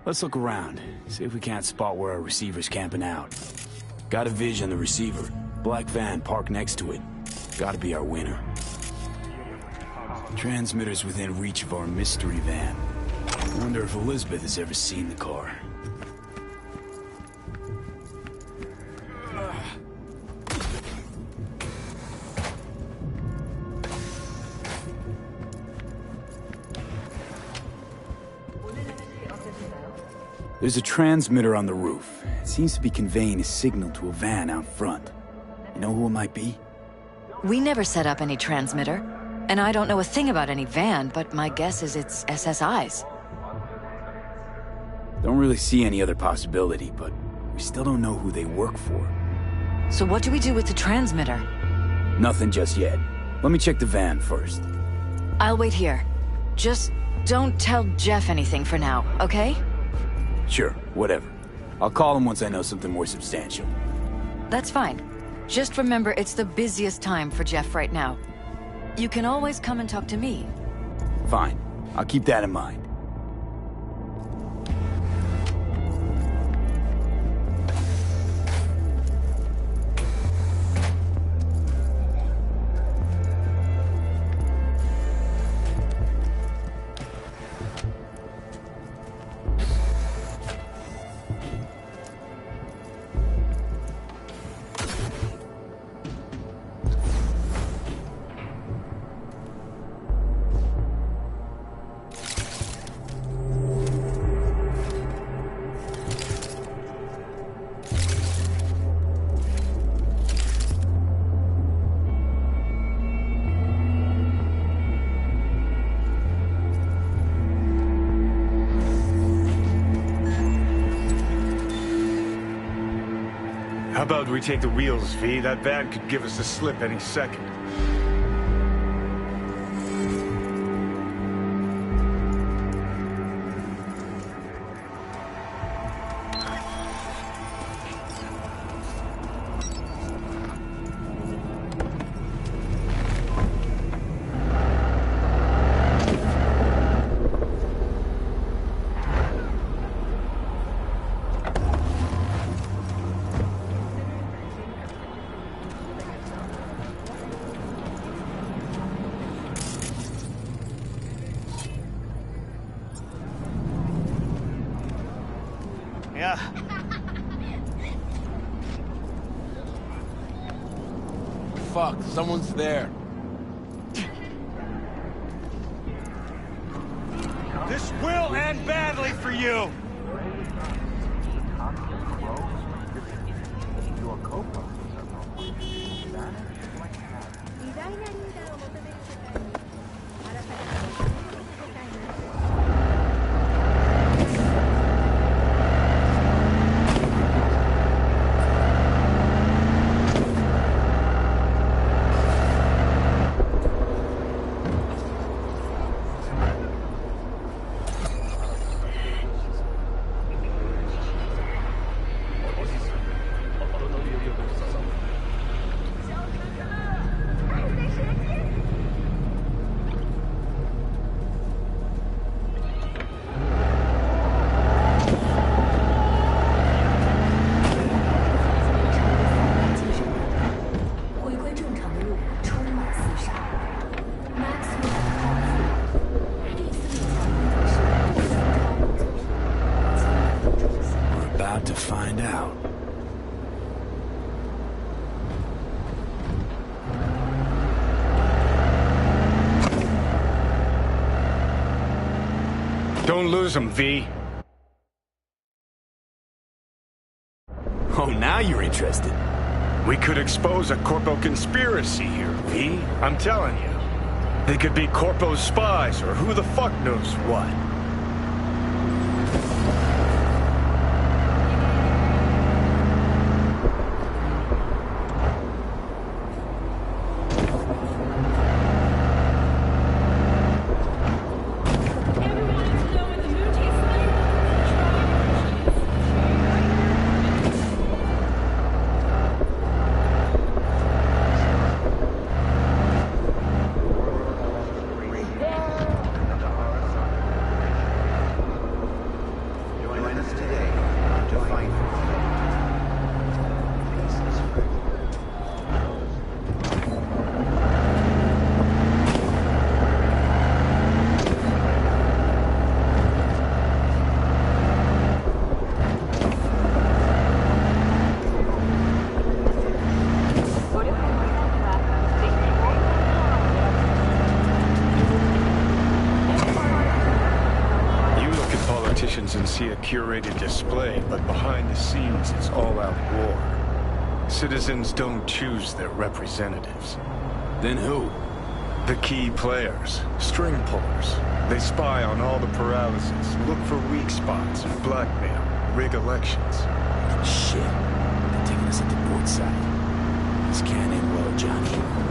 Let's look around, see if we can't spot where our receiver's camping out. Got a vision on the receiver. Black van parked next to it. Gotta be our winner. Transmitter's within reach of our mystery van. Wonder if Elizabeth has ever seen the car. There's a transmitter on the roof. It seems to be conveying a signal to a van out front. You know who it might be? We never set up any transmitter, and I don't know a thing about any van, but my guess is it's SSI's. Don't really see any other possibility, but we still don't know who they work for. So what do we do with the transmitter? Nothing just yet. Let me check the van first. I'll wait here. Just don't tell Jeff anything for now, okay? Sure, whatever. I'll call him once I know something more substantial. That's fine. Just remember it's the busiest time for Jeff right now. You can always come and talk to me. Fine. I'll keep that in mind. How about we take the wheels, V? That van could give us a slip any second. Yeah. Fuck, someone's there. This will end badly for you. About to find out. Don't lose him, V. Oh, now you're interested. We could expose a Corpo conspiracy here, V. I'm telling you. They could be Corpo spies, or who the fuck knows what. fight for and see a curated display, but behind the scenes it's all-out war. Citizens don't choose their representatives. Then who? The key players, string pullers. They spy on all the paralysis, look for weak spots, blackmail, rig elections. Shit. They're taking us at the port side. This can't end well, Johnny.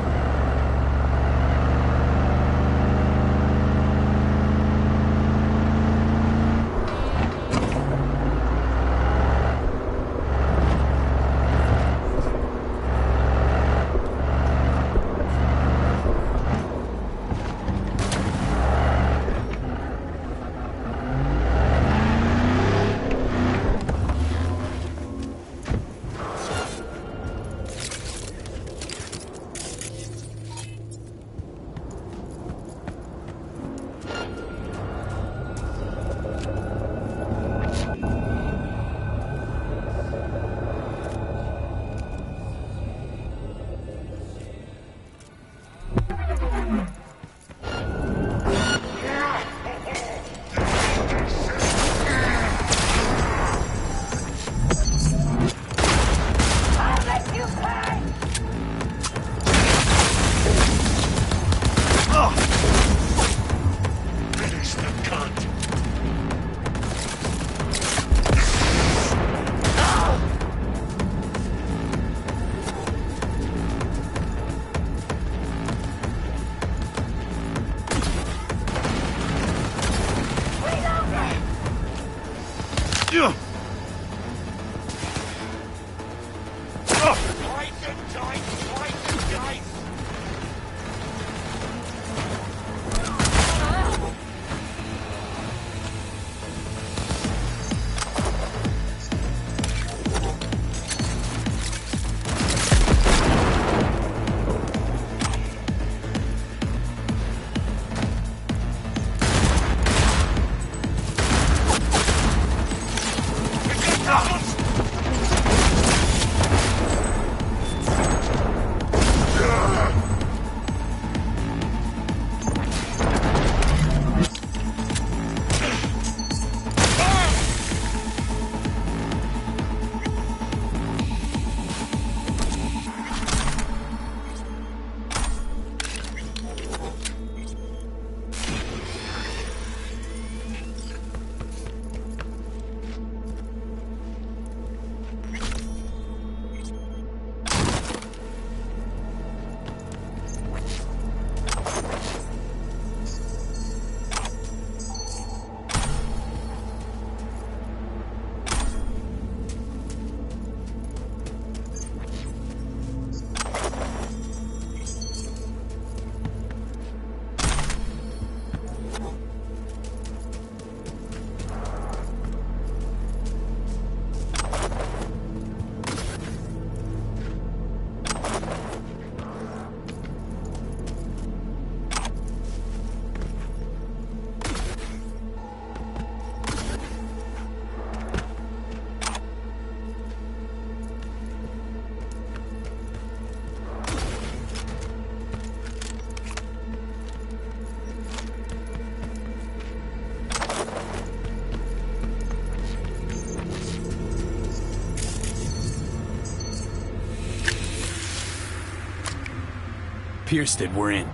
Pierced it, we're in.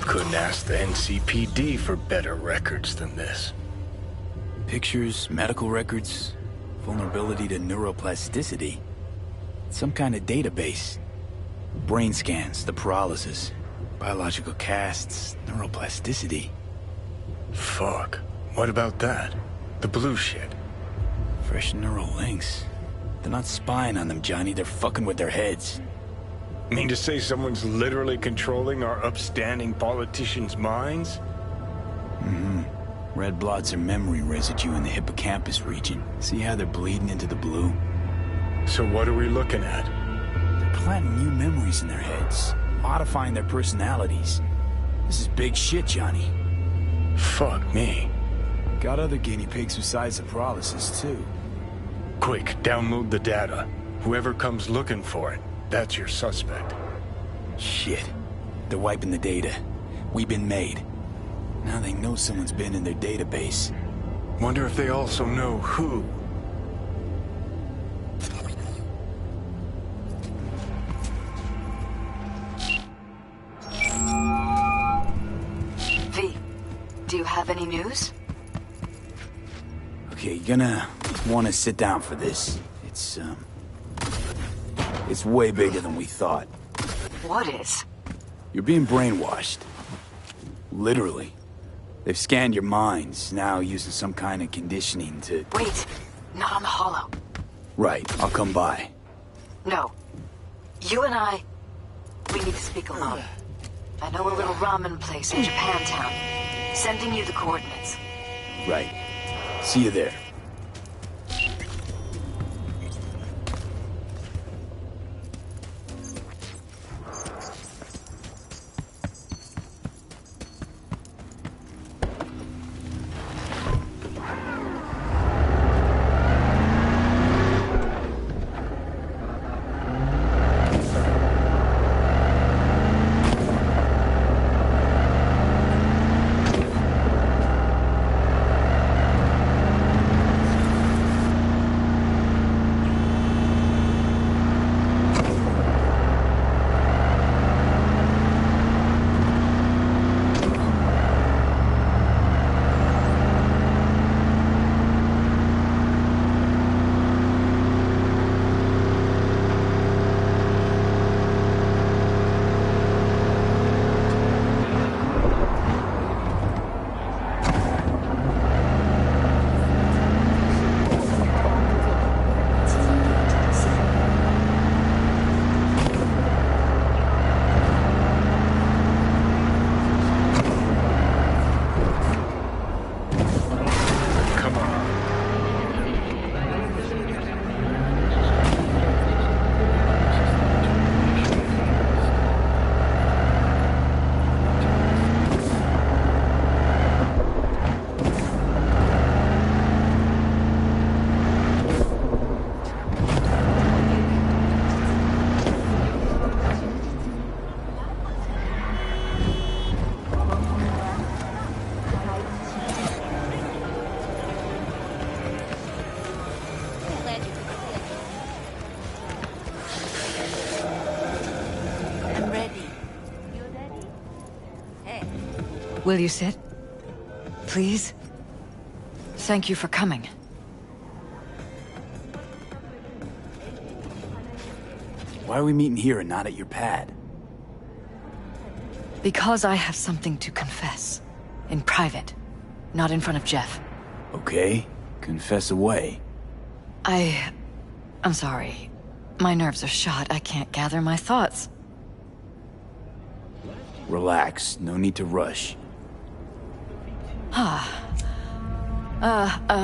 Couldn't ask the NCPD for better records than this. Pictures, medical records, vulnerability to neuroplasticity. Some kind of database. Brain scans, the paralysis, biological casts, neuroplasticity. Fuck. What about that? The blue shit. Fresh neural links. They're not spying on them, Johnny. They're fucking with their heads. Mean to say someone's literally controlling our upstanding politicians' minds? Mm-hmm. Red blots are memory residue in the hippocampus region. See how they're bleeding into the blue? So what are we looking at? They're planting new memories in their heads, modifying their personalities. This is big shit, Johnny. Fuck me. Got other guinea pigs besides the paralysis, too. Quick, download the data. Whoever comes looking for it, that's your suspect. Shit. They're wiping the data. We've been made. Now they know someone's been in their database. Wonder if they also know who. V, do you have any news? Okay, you're gonna want to sit down for this. It's way bigger than we thought. What is? You're being brainwashed. Literally. They've scanned your minds, now using some kind of conditioning to... Wait, not on the holo. Right, I'll come by. No. You and I, we need to speak alone. I know a little ramen place in Japantown. Sending you the coordinates. Right. See you there. Will you sit? Please? Thank you for coming. Why are we meeting here and not at your pad? Because I have something to confess. In private. Not in front of Jeff. Okay. Confess away. I'm sorry. My nerves are shot. I can't gather my thoughts. Relax. No need to rush.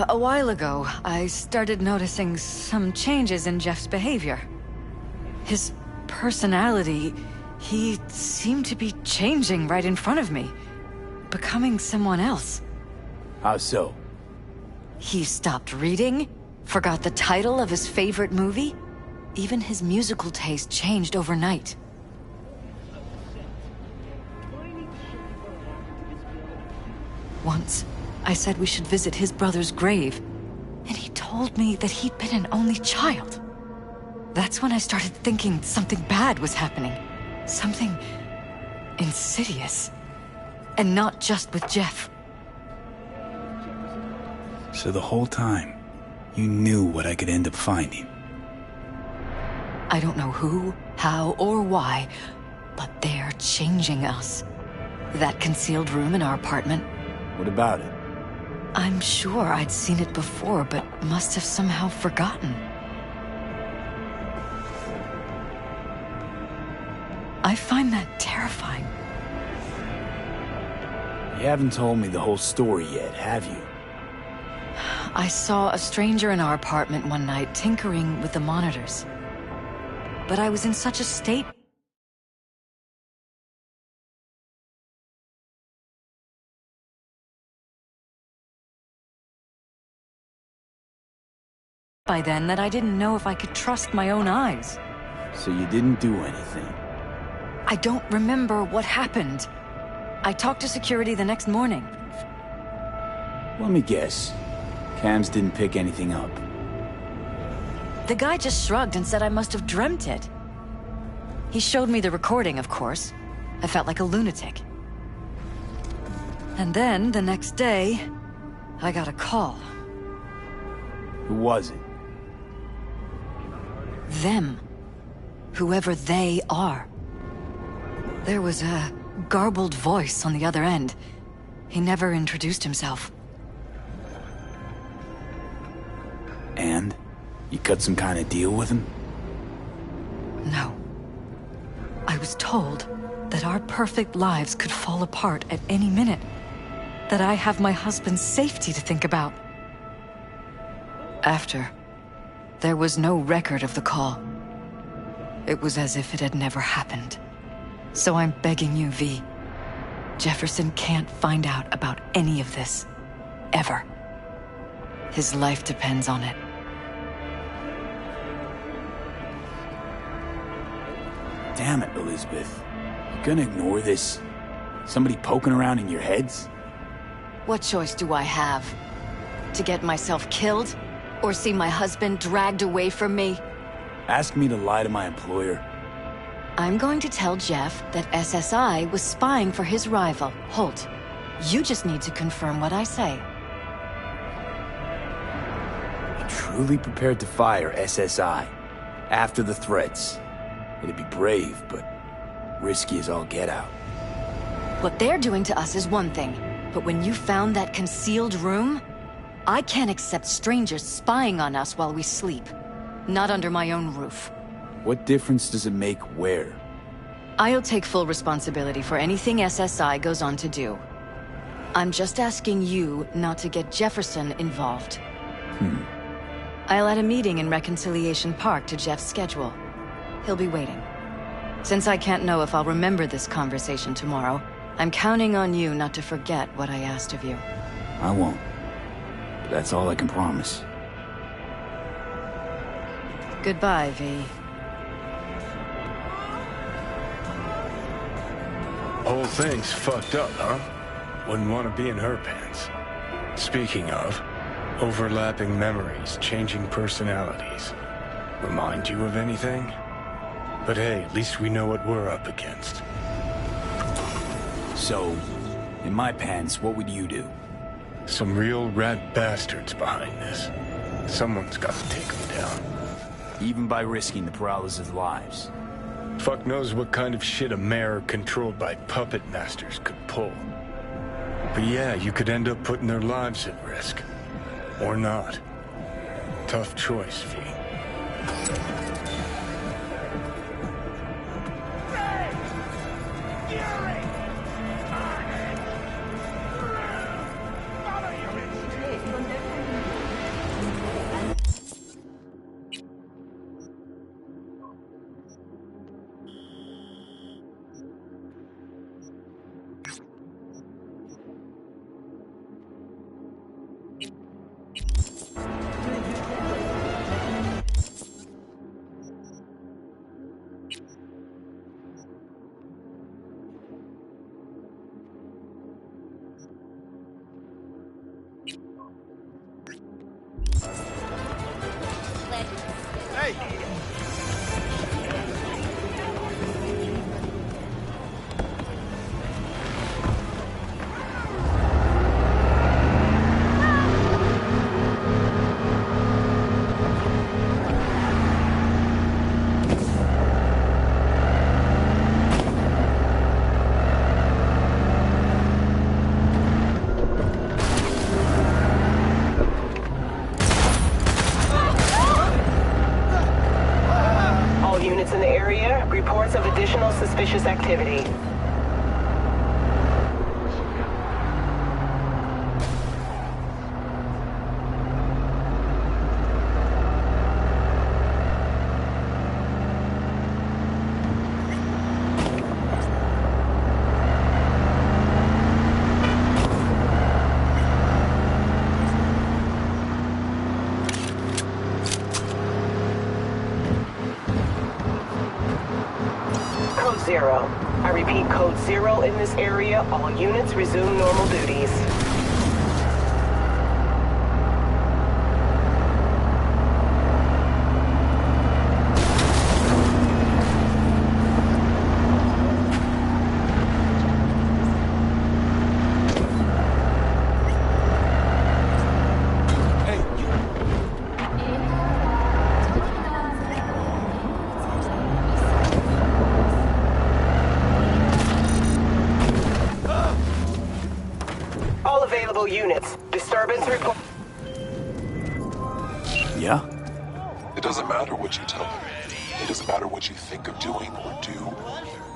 A while ago, I started noticing some changes in Jeff's behavior. His personality, he seemed to be changing right in front of me. Becoming someone else. How so? He stopped reading, forgot the title of his favorite movie. Even his musical taste changed overnight. Once, I said we should visit his brother's grave, and he told me that he'd been an only child. That's when I started thinking something bad was happening. Something insidious. And not just with Jeff. So the whole time, you knew what I could end up finding. I don't know who, how, or why, but they're changing us. That concealed room in our apartment. What about it? I'm sure I'd seen it before, but must have somehow forgotten. I find that terrifying. You haven't told me the whole story yet, have you? I saw a stranger in our apartment one night tinkering with the monitors. But I was in such a state by then that I didn't know if I could trust my own eyes. So you didn't do anything? I don't remember what happened. I talked to security the next morning. Let me guess. Cams didn't pick anything up. The guy just shrugged and said I must have dreamt it. He showed me the recording, of course. I felt like a lunatic. And then, the next day, I got a call. Who was it? Them. Whoever they are. There was a garbled voice on the other end. He never introduced himself. And? You cut some kind of deal with him? No. I was told that our perfect lives could fall apart at any minute. That I have my husband's safety to think about. After, there was no record of the call. It was as if it had never happened. So I'm begging you, V. Jefferson can't find out about any of this. Ever. His life depends on it. Damn it, Elizabeth. You gonna ignore this? Somebody poking around in your heads? What choice do I have? To get myself killed? Or see my husband dragged away from me? Ask me to lie to my employer. I'm going to tell Jeff that SSI was spying for his rival, Holt. You just need to confirm what I say. You're truly prepared to fire SSI after the threats. It'd be brave, but risky as all get out. What they're doing to us is one thing, but when you found that concealed room, I can't accept strangers spying on us while we sleep. Not under my own roof. What difference does it make where? I'll take full responsibility for anything SSI goes on to do. I'm just asking you not to get Jefferson involved. I'll add a meeting in Reconciliation Park to Jeff's schedule. He'll be waiting. Since I can't know if I'll remember this conversation tomorrow, I'm counting on you not to forget what I asked of you. I won't. But that's all I can promise. Goodbye, V. Whole thing's fucked up, huh? Wouldn't want to be in her pants. Speaking of, overlapping memories, changing personalities. Remind you of anything? But hey, at least we know what we're up against. So, in my pants, what would you do? Some real rat bastards behind this. Someone's got to take them down. Even by risking the Peralez's lives. Fuck knows what kind of shit a mayor controlled by puppet masters could pull. But yeah, you could end up putting their lives at risk. Or not. Tough choice, V. Reports of additional suspicious activity. 0. I repeat, code 0 in this area. All units resume normal duties. All available units. Disturbance report. Yeah? It doesn't matter what you tell them. It doesn't matter what you think of doing or do.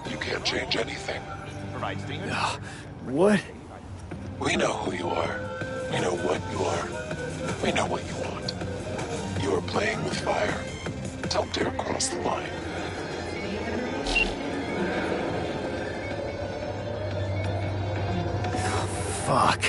You can't change anything. What? We know who you are. We know what you are. We know what you want. You are playing with fire. Don't dare cross the line. Fuck.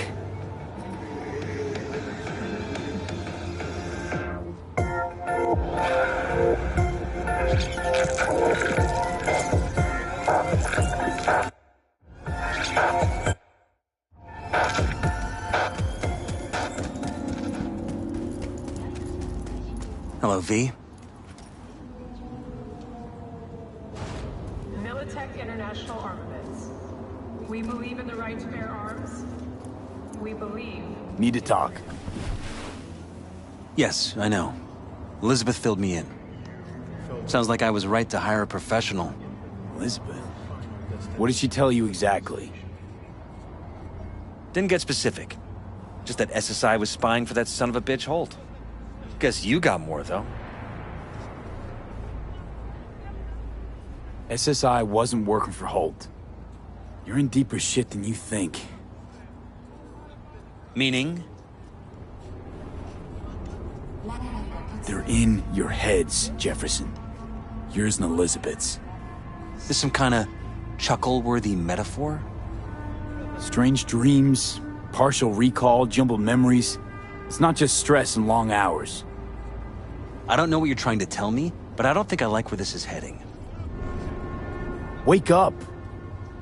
Hello, V. Militech International Armaments. We believe in the right to bear arms. We believe. Need to talk. Yes, I know. Elizabeth filled me in. Sounds like I was right to hire a professional. Elizabeth? What did she tell you exactly? Didn't get specific. Just that SSI was spying for that son of a bitch Holt. Guess you got more, though. SSI wasn't working for Holt. You're in deeper shit than you think. Meaning? They're in your heads, Jefferson. Yours and Elizabeth's. Is some kind of chuckle-worthy metaphor? Strange dreams, partial recall, jumbled memories. It's not just stress and long hours. I don't know what you're trying to tell me, but I don't think I like where this is heading. Wake up!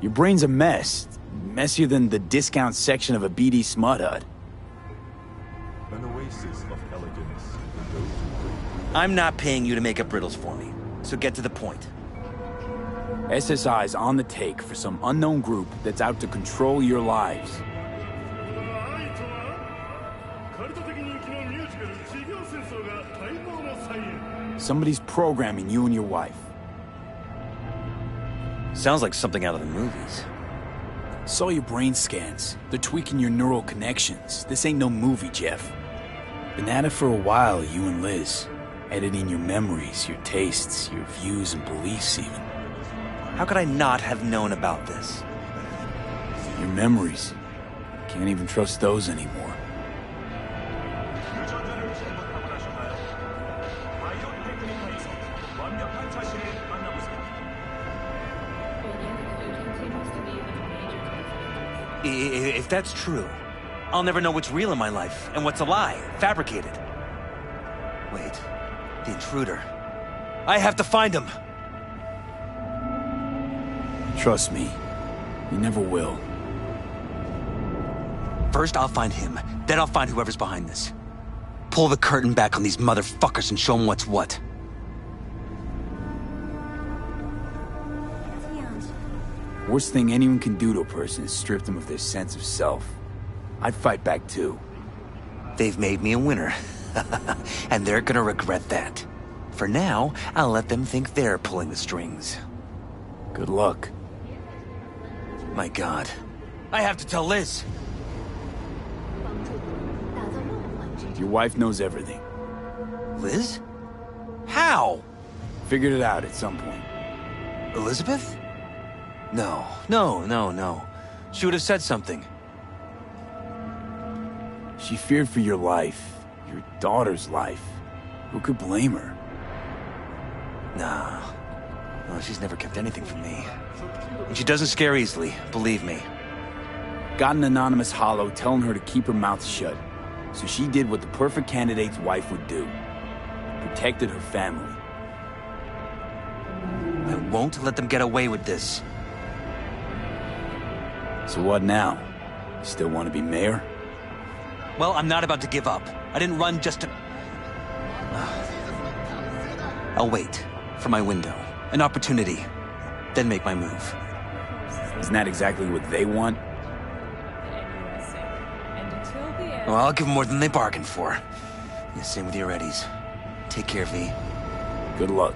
Your brain's a mess. Messier than the discount section of a BD smut hut. An oasis of elegance. I'm not paying you to make up riddles for me, so get to the point. SSI's on the take for some unknown group that's out to control your lives. Somebody's programming you and your wife. Sounds like something out of the movies. Saw your brain scans. They're tweaking your neural connections. This ain't no movie, Jeff. Been at it for a while, you and Liz. Editing your memories, your tastes, your views and beliefs even. How could I not have known about this? Your memories. Can't even trust those anymore. If that's true, I'll never know what's real in my life and what's a lie, fabricated. Wait, the intruder. I have to find him! Trust me, you never will. First I'll find him, then I'll find whoever's behind this. Pull the curtain back on these motherfuckers and show them what's what. Worst thing anyone can do to a person is strip them of their sense of self. I'd fight back too. They've made me a winner. And they're gonna regret that. For now, I'll let them think they're pulling the strings. Good luck. My God. I have to tell Liz. Your wife knows everything. Liz? How? Figured it out at some point. Elizabeth? No. She would have said something. She feared for your life. Your daughter's life. Who could blame her? No, she's never kept anything from me. And she doesn't scare easily, believe me. Got an anonymous holo telling her to keep her mouth shut. So she did what the perfect candidate's wife would do. Protected her family. I won't let them get away with this. So what now? Still want to be mayor? Well, I'm not about to give up. I didn't run just to... I'll wait for my window, an opportunity, then make my move. Isn't that exactly what they want? Well, I'll give them more than they bargained for. Yeah, same with your Eddies. Take care, V. Good luck.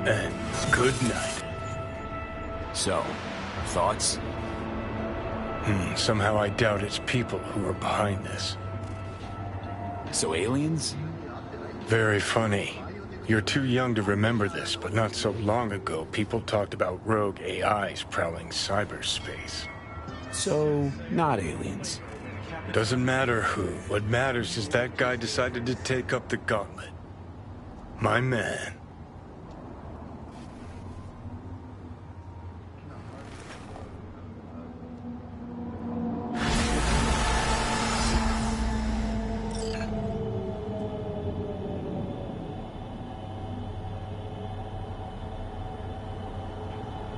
And good night. So, thoughts? Somehow I doubt it's people who are behind this. So aliens? Very funny. You're too young to remember this, but not so long ago, people talked about rogue AIs prowling cyberspace. So, not aliens. Doesn't matter who. What matters is that guy decided to take up the gauntlet. My man.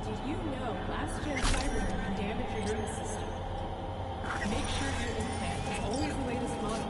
Did you know last-gen Cyberpunk can damage your nervous system? Make sure your implant is always the latest model.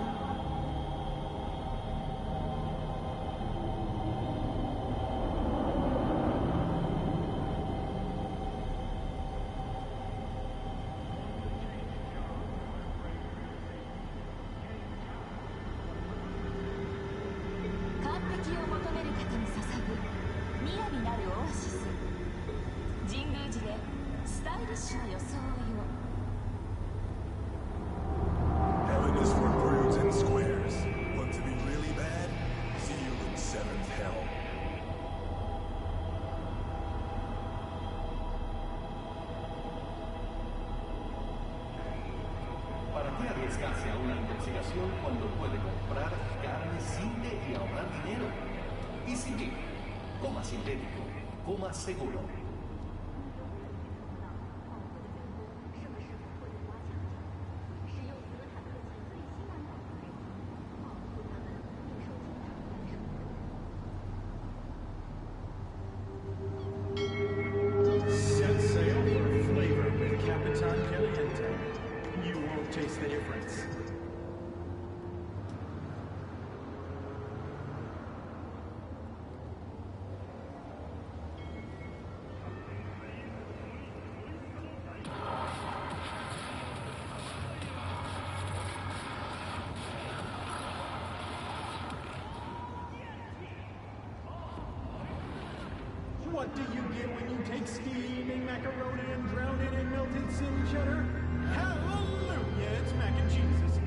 Heaven is for birds and squares. Want to be really bad? See you in 7th hell. ¿Para qué arriesgarse a una intoxicación cuando puede comprar carne simple y ahorrar dinero? Y sin coma sintético, coma seguro. Set sail for flavor with Capitan Caliente. You won't taste the difference. What do you get when you take steaming macaroni and drown it in melted sim cheddar? Hallelujah, it's mac and cheeses.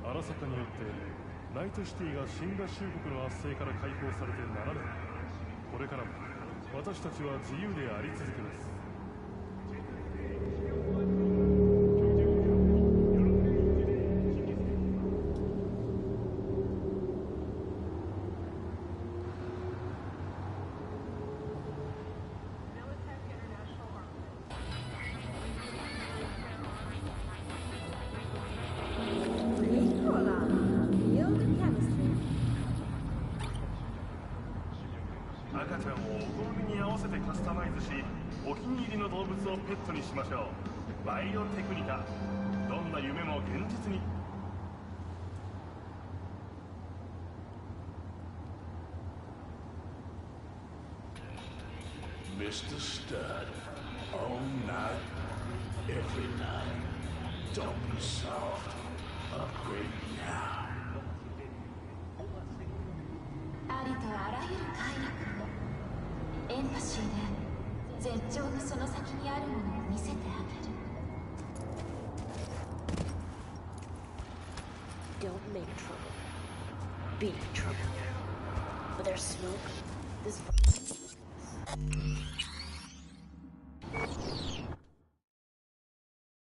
Arasaka によってナイトシティが死んだ州国の圧政から解放されて7年。これからも私たちは自由であり続けます。赤ちゃんをお好みに合わせてカスタマイズし、お気に入りの動物をペットにしましょう。バイオテクニカ。どんな夢も現実に。Mr. Stud, all night, every night. Don't be soft. Upgrade now. ありとあらゆる快楽をエンパシーで絶頂のその先にあるものを見せてあげる。 Don't make trouble. Be trouble. But there's smoke. This.